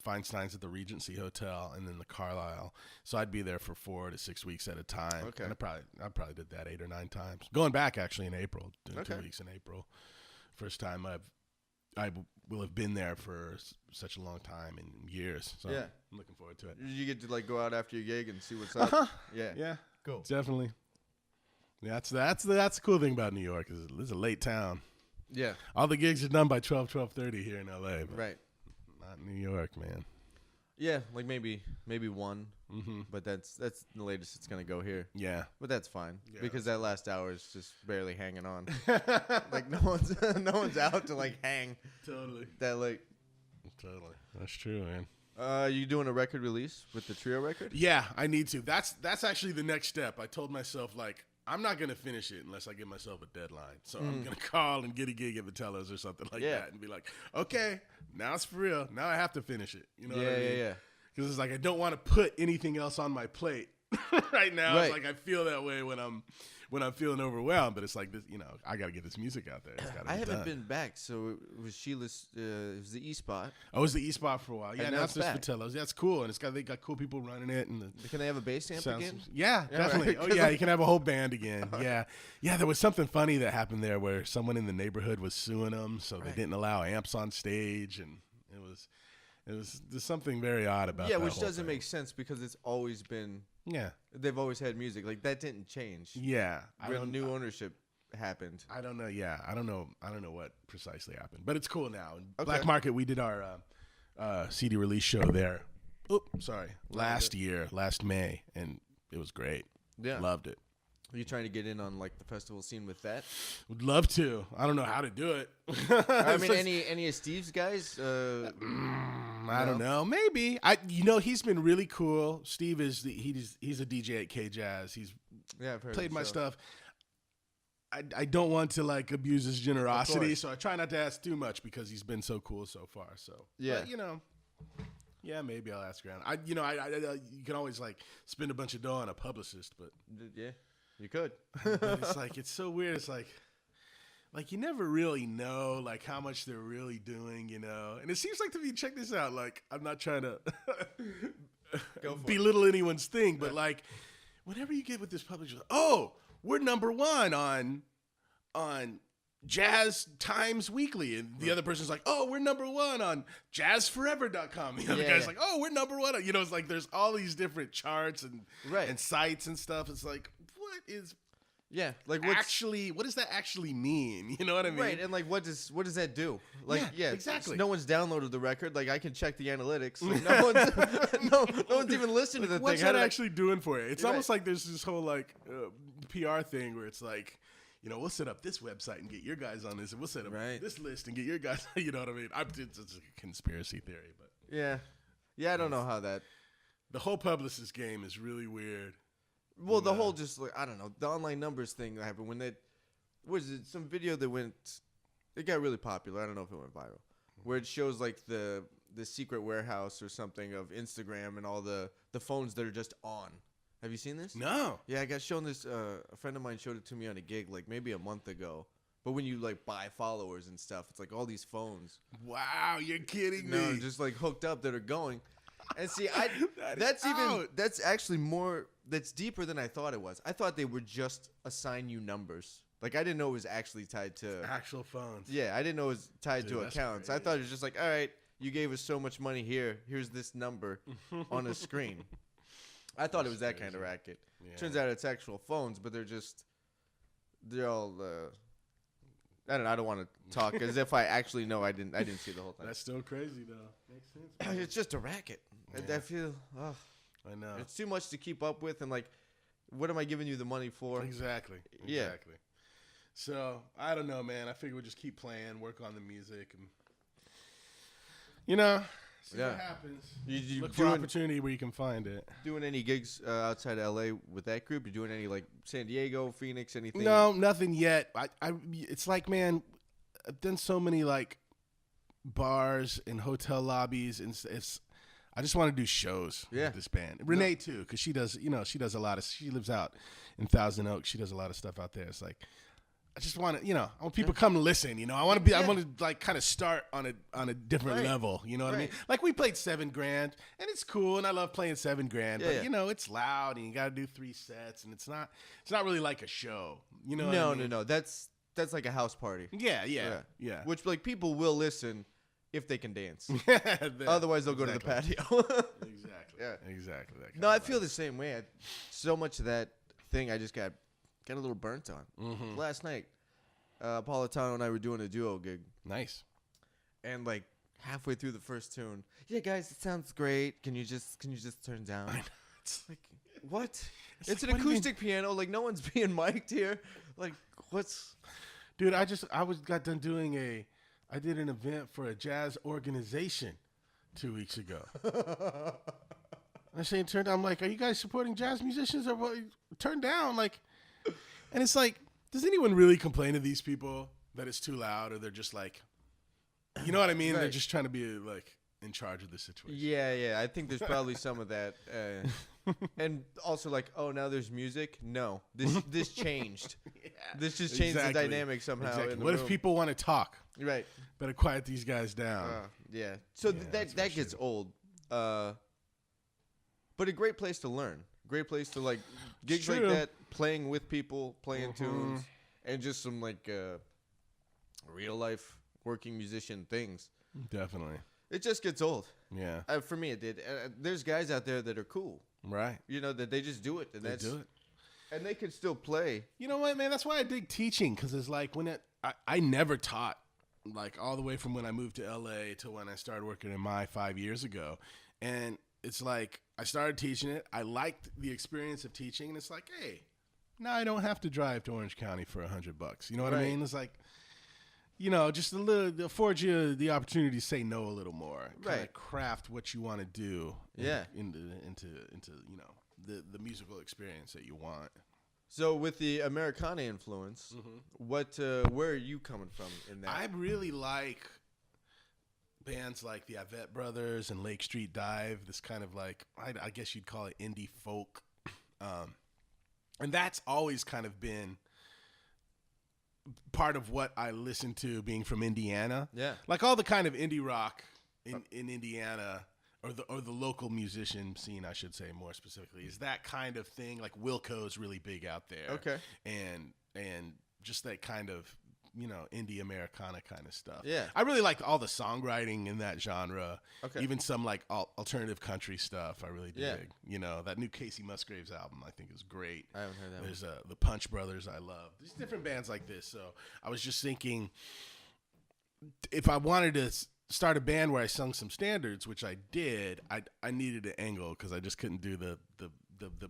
Feinstein's at the Regency Hotel, and then the Carlisle. So I'd be there for 4 to 6 weeks at a time. Okay. And I probably did that 8 or 9 times. Going back actually in April, doing 2 weeks in April. First time I will have been there for such a long time in years. So I'm looking forward to it. You get to like go out after your gig and see what's up. Yeah. Cool. Definitely. That's the cool thing about New York is it's a late town. Yeah. All the gigs are done by 12:30 here in LA. Right. Not New York, man. Yeah, like maybe one, but that's the latest it's gonna go here. Yeah, but that's fine because that last hour is just barely hanging on. Like no one's out to like hang. Totally. That late. Totally. That's true, man. You doing a record release with the trio record? Yeah, I need to. That's actually the next step. I told myself like I'm not gonna finish it unless I give myself a deadline. So I'm gonna call and get a gig at Vitello's or something like that, and be like, okay, now it's for real. Now I have to finish it. You know what I mean? Yeah. Because it's like I don't want to put anything else on my plate right now. Right. It's like I feel that way when I'm feeling overwhelmed. But it's like this, you know, I got to get this music out there. I haven't been back, so it was Sheila's. It was the E Spot. Oh, it was the E Spot for a while. Yeah, now it's just Vitello's. Yeah, it's cool, and they got cool people running it. And can they have a bass amp again? Yeah, definitely. Right. Oh yeah, you can have a whole band again. Yeah. There was something funny that happened there where someone in the neighborhood was suing them, so they didn't allow amps on stage, and there's something very odd about that. Yeah, which doesn't make sense because it's always been. Yeah. They've always had music. Like that didn't change. Yeah. New ownership happened. I don't know. Yeah. I don't know what precisely happened, but it's cool now. Black Market, we did our CD release show there. Last May, and it was great. Yeah. Loved it. Are you trying to get in on like the festival scene with that? Would love to. I don't know how to do it. I mean, any of Steve's guys? I don't know. Maybe. He's been really cool. Steve he's a DJ at K Jazz. He's I've heard played my stuff. I don't want to like abuse his generosity, so I try not to ask too much because he's been so cool so far. So but, yeah, maybe I'll ask around. You can always like spend a bunch of dough on a publicist, but yeah. You could. But it's like it's so weird. It's like you never really know like how much they're really doing, you know. And it seems like to me, check this out. Like I'm not trying to belittle anyone's thing, but like whenever you get with this publisher, we're number one on Jazz Times Weekly, and the other person's like, oh, we're number one on jazzforever.com. The other guy's like, oh, we're number one. You know, it's like there's all these different charts and sites and stuff. It's like, what is like what does that actually mean? You know what I mean? Right, and like what does that do? Like exactly. No one's downloaded the record. Like I can check the analytics. Like, no one's even listening to the what's thing. What's that actually doing for you? It's almost like there's this whole like PR thing where it's like, you know, we'll set up this website and get your guys on this, and we'll set up this list and get your guys. You know what I mean? It's a conspiracy theory, but I don't know how that. The whole publicist game is really weird. Well, the whole just like I don't know the online numbers thing that happened when that was it some video that it got really popular. I don't know if it went viral, where it shows like the secret warehouse or something of Instagram and all the phones that are just on. Have you seen this? No. Yeah, I got shown this. A friend of mine showed it to me on a gig like maybe a month ago. But when you like buy followers and stuff, it's like all these phones. Wow, you're kidding me. No, just like hooked up that are going. And see, that's actually more. That's deeper than I thought it was. I thought they would just assign you numbers. Like I didn't know it was actually tied to actual phones. Yeah, I didn't know it was tied to accounts. Crazy. I thought it was just like, all right, you gave us so much money here. Here's this number on a screen. I thought it was that kind of racket. Yeah. Turns out it's actual phones, but they're all. I don't know. I don't want to talk as if I actually know. I didn't see the whole thing. That's still crazy though. Makes sense. It's just a racket. Yeah. I feel. I know. It's too much to keep up with, and like, what am I giving you the money for? Exactly. So I don't know, man. I figure we'll just keep playing, work on the music, and see what happens. You look for opportunity where you can find it. Doing any gigs outside of LA with that group? You doing any like San Diego, Phoenix, anything? No, nothing yet. It's like, man, I've done so many like bars and hotel lobbies, and I just want to do shows with this band. Renee too, because she does a lot of. She lives out in Thousand Oaks. She does a lot of stuff out there. It's like, I just want to, I want people to come listen. I want to like kind of start on a different level. You know what I mean? Like we played $7 grand, and it's cool, and I love playing $7 grand. But it's loud, and you got to do 3 sets, and it's not really like a show. You know? No. That's like a house party. Yeah. Which like people will listen if they can dance. Otherwise, they'll go to the patio. Exactly. Yeah. Exactly. No, I feel the same way. So much of that thing I just got a little burnt on. Mm-hmm. Last night, Politano and I were doing a duo gig. Nice. And like halfway through the first tune, yeah, guys, it sounds great. Can you just turn down? It's like, what? It's like, an acoustic piano. Like no one's being mic'd here. Like what's? Dude, got done I did an event for a jazz organization 2 weeks ago. I'm like, are you guys supporting jazz musicians or what? Turn down, like, and it's like, does anyone really complain to these people that it's too loud, or they're just like, you know what I mean? Right. They're just trying to be like in charge of the situation. Yeah. I think there's probably some of that, and also like, oh, now there's music. No, this changed. This just changed the dynamic somehow. Exactly. In the what room. If people want to talk? Right. Better quiet these guys down. Yeah. So that gets old. But a great place to learn. Great place to like gigs like that, playing with people, playing tunes, and just some like real life working musician things. Definitely. It just gets old. Yeah. For me, it did. There's guys out there that are cool. Right. That they just do it. And they do it. And they can still play. You know what, man? That's why I dig teaching, because it's like I never taught, like all the way from when I moved to LA to when I started working in 5 years ago. And it's like I started teaching it. I liked the experience of teaching. And it's like, hey, now I don't have to drive to Orange County for $100. You know what I mean? It's like, just a little, affords you the opportunity to say no a little more. Kind of craft what you want to do. Into the musical experience that you want. So with the Americana influence, where are you coming from in that? I really like bands like the Avett Brothers and Lake Street Dive. This kind of like, I guess you'd call it indie folk, and that's always kind of been part of what I listen to, being from Indiana. Yeah, like all the kind of indie rock in Indiana. or the local musician scene, I should say more specifically, is that kind of thing. Like Wilco's really big out there. Okay. And just that kind of, indie Americana kind of stuff. Yeah. I really like all the songwriting in that genre. Okay. Even some like alternative country stuff I really dig. Yeah. That new Casey Musgraves album I think is great. I haven't heard that There's the Punch Brothers I love. There's different bands like this. So I was just thinking, if I wanted to start a band where I sung some standards, which I did, I needed an angle because I just couldn't do the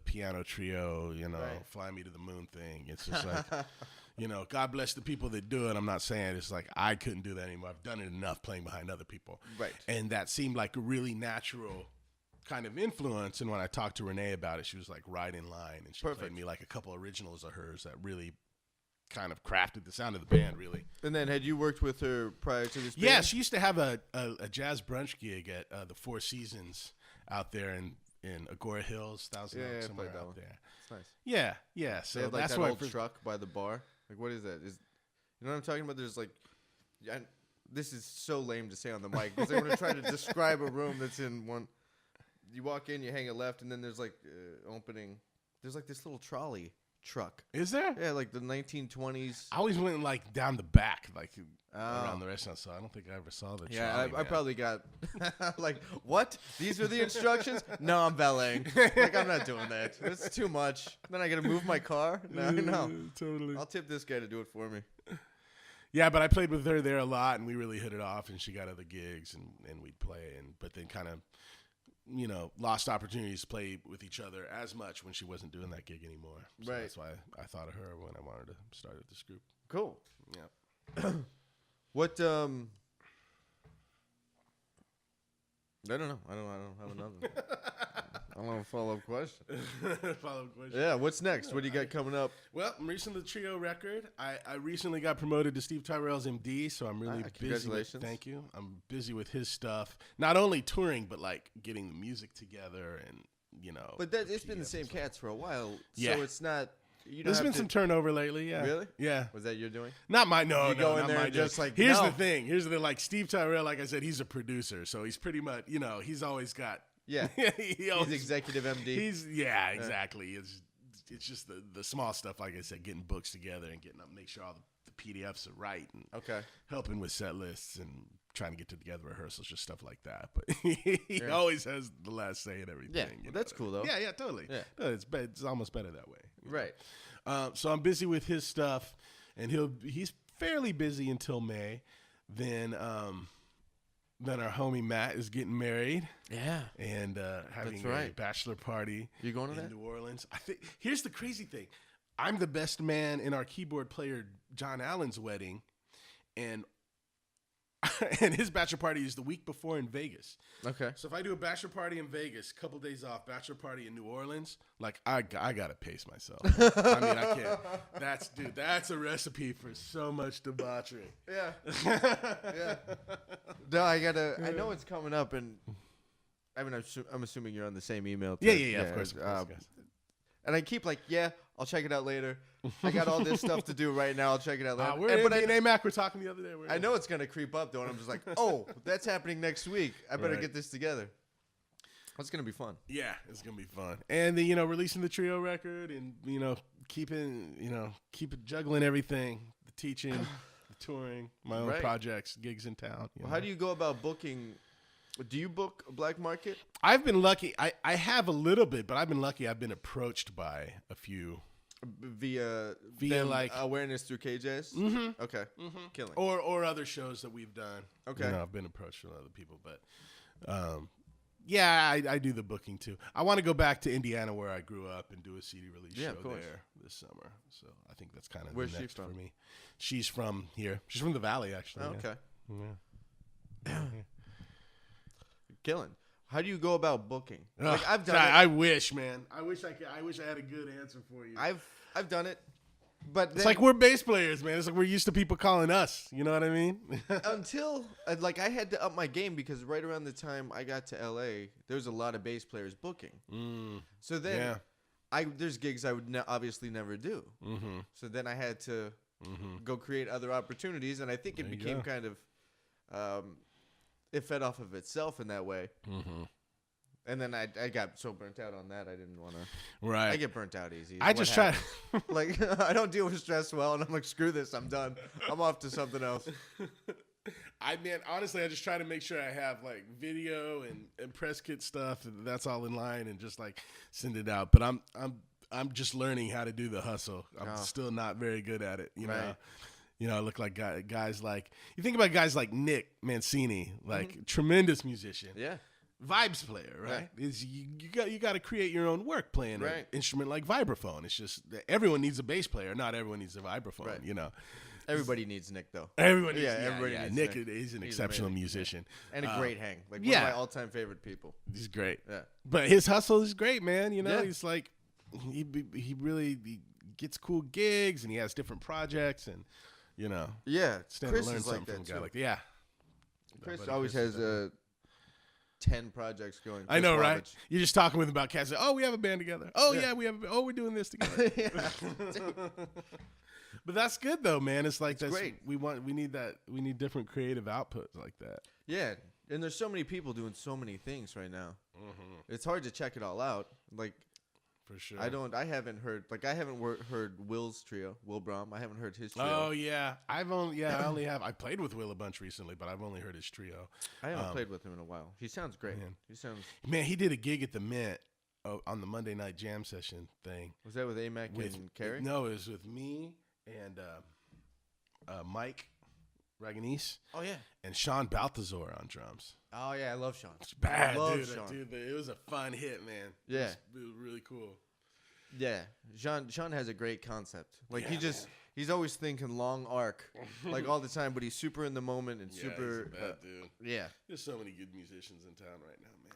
piano trio, Right. Fly Me to the Moon thing. It's just like, God bless the people that do it. I'm not saying it's like I couldn't do that anymore. I've done it enough playing behind other people. Right. And that seemed like a really natural kind of influence. And when I talked to Renee about it, she was like right in line. And she played me like a couple originals of hers that really kind of crafted the sound of the band, really. And then had you worked with her prior to this band? Yeah, she used to have a jazz brunch gig at the Four Seasons out there in Agora Hills, Thousand Oaks, somewhere out there. It's nice. Yeah. So they have, like, that's that where old truck by the bar. Like, what is that? You know what I'm talking about? There's like, this is so lame to say on the mic because I'm going to try to describe a room that's in one. You walk in, you hang a left, and then there's like opening. There's like this little trolley truck. Is there? Yeah, like the 1920s. I always went like down the back, like around the restaurant, so I don't think I ever saw the trolley. Yeah, I probably got like, what? These are the instructions? No, I'm valeting. Like, I'm not doing that. It's too much. Then I got to move my car? No. Totally. I'll tip this guy to do it for me. Yeah, but I played with her there a lot, and we really hit it off, and she got other gigs, and we'd play, but then kind of, lost opportunities to play with each other as much when she wasn't doing that gig anymore. So right. That's why I thought of her when I wanted to start with this group. Cool. Yeah. What, I don't know. I don't have another. I don't have a follow-up question. Follow-up question. Yeah, what's next? What do you got coming up? Well, I'm releasing the trio record. I recently got promoted to Steve Tyrell's MD, so I'm really busy. Congratulations. Thank you. I'm busy with his stuff. Not only touring, but like getting the music together and, But it's been the same cats for a while, yeah. So it's not. There's been some turnover lately, yeah. Really? Yeah. Was that your doing? Not my, no, you go in not there my and just like, Here's no. the thing, like Steve Tyrell, like I said, he's a producer, so he's pretty much, he's always got. Yeah. He's executive MD. Exactly. It's just the small stuff, like I said, getting books together and getting up, make sure all the PDFs are right, and helping with set lists and trying to get together rehearsals, just stuff like that. But he always has the last say in everything. Yeah, that's cool though. Yeah, totally. Yeah. No, it's almost better that way. Right. So I'm busy with his stuff, and he's fairly busy until May. Then our homie Matt is getting married. Yeah. And having a bachelor party. You going to in that? New Orleans. I think here's the crazy thing. I'm the best man in our keyboard player John Allen's wedding, and his bachelor party is the week before in Vegas. Okay. So if I do a bachelor party in Vegas, couple days off, bachelor party in New Orleans, like I gotta pace myself. I mean, I can't. That's a recipe for so much debauchery. Yeah. Yeah. No, I know it's coming up, and I mean, I'm assuming you're on the same email. Yeah, of course. And I keep like, I'll check it out later. I got all this stuff to do right now. I'll check it out later. We're in AMAC. We're talking the other day. I know it's going to creep up, though, and I'm just like, oh, that's happening next week. I better get this together. That's going to be fun. Yeah, it's going to be fun. And then, releasing the trio record and, keeping juggling everything, the teaching, the touring, my own projects, gigs in town. Well, how do you go about booking? Do you book a black market? I've been lucky. I have a little bit, but I've been lucky. I've been approached by a few. Via like awareness through KJs? Mm-hmm. Okay. Mm-hmm. Killing. Or other shows that we've done. Okay. I've been approached from other people, but I do the booking too. I want to go back to Indiana where I grew up and do a CD release show there this summer. So I think that's kind of Where's the next she from? for me. She's from here. She's from the Valley, actually. Oh, okay. Yeah. Killing. How do you go about booking? Like I've done it. I wish, man. I wish I had a good answer for you. I've done it, but it's like we're bass players, man. It's like we're used to people calling us. You know what I mean? Until I had to up my game because right around the time I got to LA, there was a lot of bass players booking. So then there's gigs I would obviously never do. Mm-hmm. So then I had to go create other opportunities, and I think it became kind of. It fed off of itself in that way. And then I got so burnt out on that I didn't want to. Right. I get burnt out easy. I just try to like I don't deal with stress well, and I'm like, screw this, I'm done. I'm off to something else. Honestly, I just try to make sure I have like video and press kit stuff, and that's all in line, and just like send it out. But I'm just learning how to do the hustle. I'm still not very good at it, you know. You know, I look like guys like you think about guys like Nick Mancini, like tremendous musician. Yeah. Vibes player, right? Yeah. Is you got to create your own work playing an instrument like vibraphone. It's just that everyone needs a bass player, not everyone needs a vibraphone. You know, everybody needs Nick though. Everybody, everybody needs Nick is an exceptional musician and a great hang. Like one of my all-time favorite people. He's great. Yeah, but his hustle is great, man. You know, he's like he really gets cool gigs and he has different projects and you know. Yeah, stand Chris to learn is something like from that a guy too. like that. Chris always has 10 projects going. I know, right? You're just talking with him about cats. Oh, we have a band together. Oh, yeah, we're doing this together. But that's good though, man. It's like that's great. We need different creative outputs like that. Yeah, and there's so many people doing so many things right now. It's hard to check it all out. Like, for sure. I haven't heard heard Will's trio, Will Brahm. I haven't heard his trio. Oh yeah, I only have. I played with Will a bunch recently, but I've only heard his trio. I haven't played with him in a while. He sounds great. Man, he did a gig at the Mint on the Monday night jam session thing. Was that with Amac and Carey? No, it was with me and Mike Raganese. Oh yeah, and Sean Balthazar on drums. Oh yeah, I love Sean. It's bad, dude. It was a fun hit, man. Yeah, it was really cool. Yeah, Sean has a great concept. Like he's always thinking long arc, like all the time. But he's super in the moment and super. He's a bad dude. Yeah, there's so many good musicians in town right now, man.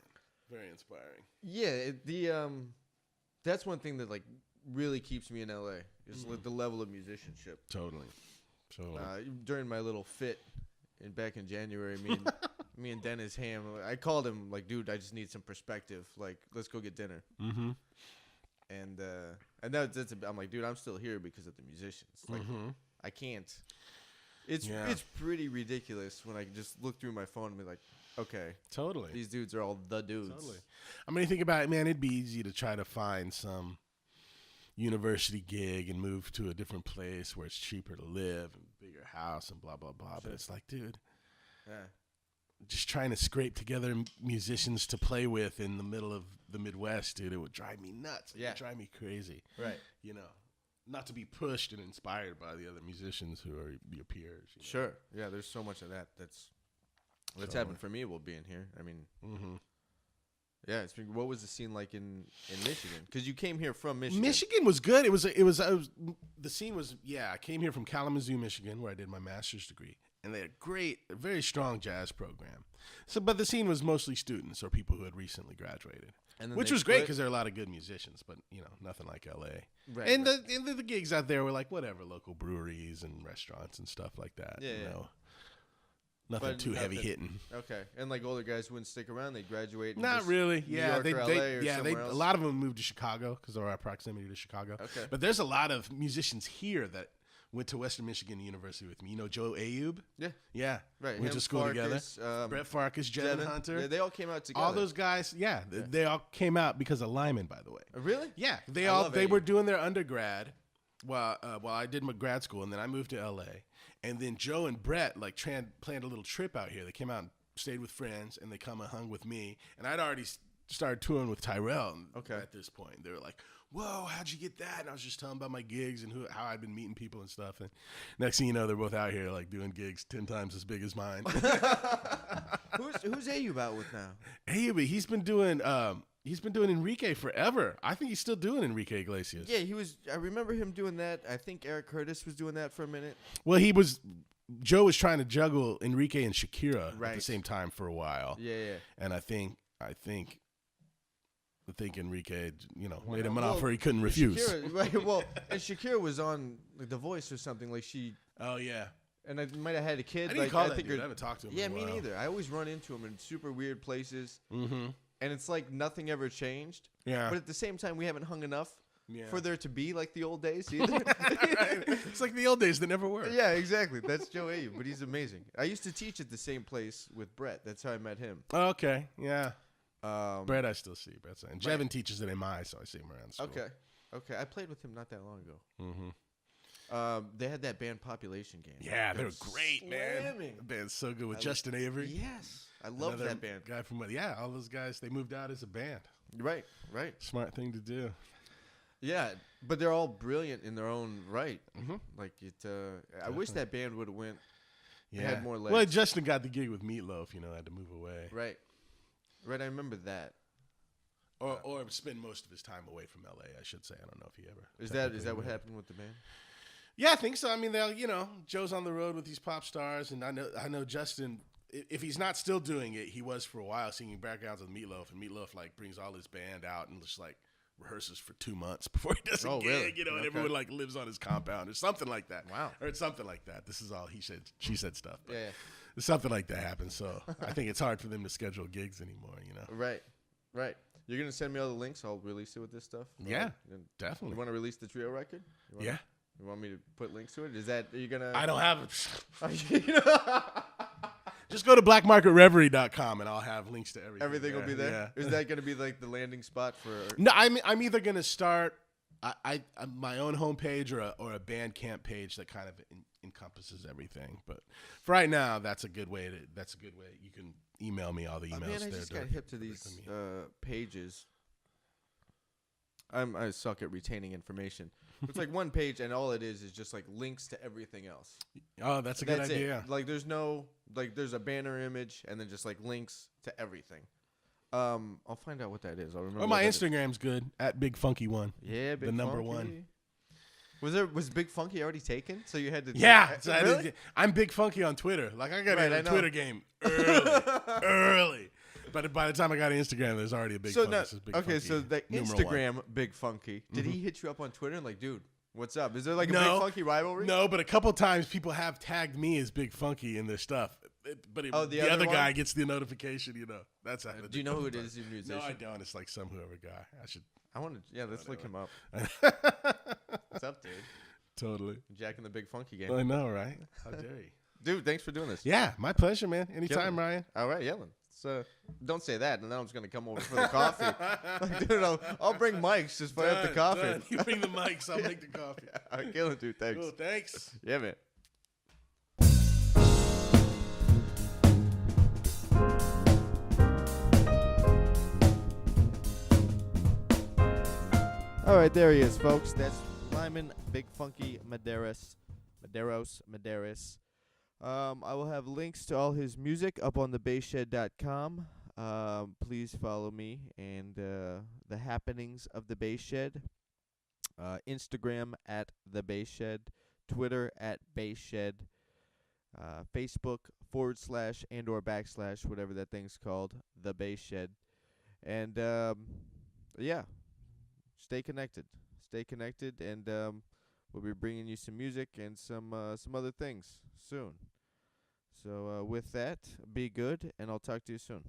Very inspiring. Yeah, that's one thing that like really keeps me in LA is like the level of musicianship. Totally. During my little fit back in January, me and Dennis Ham, I called him like, dude, I just need some perspective. Like, let's go get dinner. Mm-hmm. And I'm like, dude, I'm still here because of the musicians. Like, I can't. It's pretty ridiculous when I just look through my phone and be like, okay, totally, these dudes are all the dudes. Totally. I mean, you think about it, man. It'd be easy to try to find some university gig and move to a different place where it's cheaper to live and bigger house and blah blah blah. But it's like, dude, just trying to scrape together musicians to play with in the middle of the Midwest, dude, it would drive me nuts. It would drive me crazy. Right. You know, not to be pushed and inspired by the other musicians who are your peers. You know? Sure. Yeah, there's so much of that. That's happened for me while being here. I mean, yeah. What was the scene like in Michigan? Because you came here from Michigan. Michigan was good. The scene was, I came here from Kalamazoo, Michigan, where I did my master's degree. And they had a very strong jazz program. But the scene was mostly students or people who had recently graduated, which was great because there are a lot of good musicians. But nothing like L.A. Right, and the gigs out there were like whatever, local breweries and restaurants and stuff like that. Nothing too heavy hitting. Okay, and like older guys wouldn't stick around; they'd graduate. Not really. New York or LA or somewhere else. A lot of them moved to Chicago because of our proximity to Chicago. Okay, but there's a lot of musicians here that went to Western Michigan University with me. You know Joe Ayub? Yeah. Right. Went to school Farkas, together. Brett Farkas, Jevin Hunter. Yeah, they all came out together. All those guys, they all came out because of Lyman, by the way. Really? Yeah. They were doing their undergrad while I did my grad school, and then I moved to L.A. And then Joe and Brett planned a little trip out here. They came out and stayed with friends, and they come and hung with me. And I'd already started touring with Tyrell at this point. They were like, whoa, how'd you get that? And I was just telling about my gigs and how I'd been meeting people and stuff. And next thing you know, they're both out here like doing gigs 10 times as big as mine. Who's Ayub out with now? Ayub, he's been doing Enrique forever. I think he's still doing Enrique Iglesias. Yeah, I remember him doing that. I think Eric Curtis was doing that for a minute. Well, Joe was trying to juggle Enrique and Shakira at the same time for a while. Yeah. And I think Enrique, made him an offer he couldn't refuse. Shakira, right, well, and Shakira was on like The Voice or something. Like she. Oh yeah. And I might have had a kid. I didn't call that dude. I haven't talked to him. Yeah, in a while. Me neither. I always run into him in super weird places. Mm-hmm. And it's like nothing ever changed. Yeah. But at the same time, we haven't hung enough for there to be like the old days either. Right. It's like the old days that never were. Yeah, exactly. That's Joe Ayub, but he's amazing. I used to teach at the same place with Brett. That's how I met him. Oh, okay. Yeah. Brett, I still see. Brett's and Jevin teaches at MI, so I see him around school. Okay. I played with him not that long ago. Mm-hmm. They had that band Population Game. Yeah, they were great, man. The band's so good with Justin Avery. Yes, I love that band. Guy from all those guys. They moved out as a band. Right. Smart thing to do. Yeah, but they're all brilliant in their own right. Mm-hmm. Like it. I wish that band would have went. Yeah. Had more legs. Well, Justin got the gig with Meatloaf. Had to move away. Right. I remember that. Or spend most of his time away from L.A. I should say. I don't know if he ever. Is that what happened with the band? Yeah, I think so. I mean, Joe's on the road with these pop stars, and I know Justin. If he's not still doing it, he was for a while singing backgrounds with Meatloaf, and Meatloaf like brings all his band out and just like rehearses for 2 months before he does a gig. Really? And everyone like lives on his compound or something like that. Wow. Or it's something like that. This is all she said stuff. But Yeah. something like that happens. So I think it's hard for them to schedule gigs anymore. Right. You're gonna send me all the links. I'll release it with this stuff. Yeah, You definitely. want to release the trio record? Yeah. You want me to put links to it? Are you gonna? I don't have it. Just go to blackmarketreverie.com and I'll have links to everything. Everything will be there. Yeah. Is that gonna be like the landing spot for? No, I'm either gonna start my own homepage or a Bandcamp page that kind of encompasses everything. But for right now, that's a good way. You can email me all the emails. Man, I just got hip to these pages. I suck at retaining information. It's like one page, and all it is just like links to everything else. Oh, that's a good idea. Like there's a banner image, and then just like links to everything. I'll find out what that is. I'll remember. Oh, my Instagram's good at Big Funky One. Yeah, Big the number Funky. one. Was Big Funky already taken? So you had to. Yeah, really? I'm Big Funky on Twitter. Like I got Right, in the Twitter game early. But by the time I got Instagram, there's already a Big Funky. So the Instagram Big Funky. Did he hit you up on Twitter and like, dude, what's up? Is there like a Big Funky rivalry? No, but a couple times people have tagged me as Big Funky in their stuff. The other guy gets the notification. That's happened. Do you know who it is? Your musician? No, I don't. It's like whoever guy. I want to. Yeah, let's look him up. What's up, dude? Totally. Jack in the Big Funky game. I know, right? How dare you? Dude, thanks for doing this. Yeah, my pleasure, man. Anytime, Ryan. All right, yelling. So don't say that, and then I'm just gonna come over for the coffee. Like, dude, I'll bring mics just fire up the coffee. Done. You bring the mics, I'll make the coffee. All right, killing, dude. Thanks. Cool, thanks. Yeah, man. All right, there he is, folks. That's Lyman Big Funky Medeiros. I will have links to all his music up on thebasshed.com. Please follow me and the happenings of the Bass Shed. Instagram at the Bass Shed, Twitter at Bass Shed, Facebook / and/or / whatever that thing's called, the Bass Shed. And yeah, stay connected, and we'll be bringing you some music and some other things soon. So with that, be good, and I'll talk to you soon.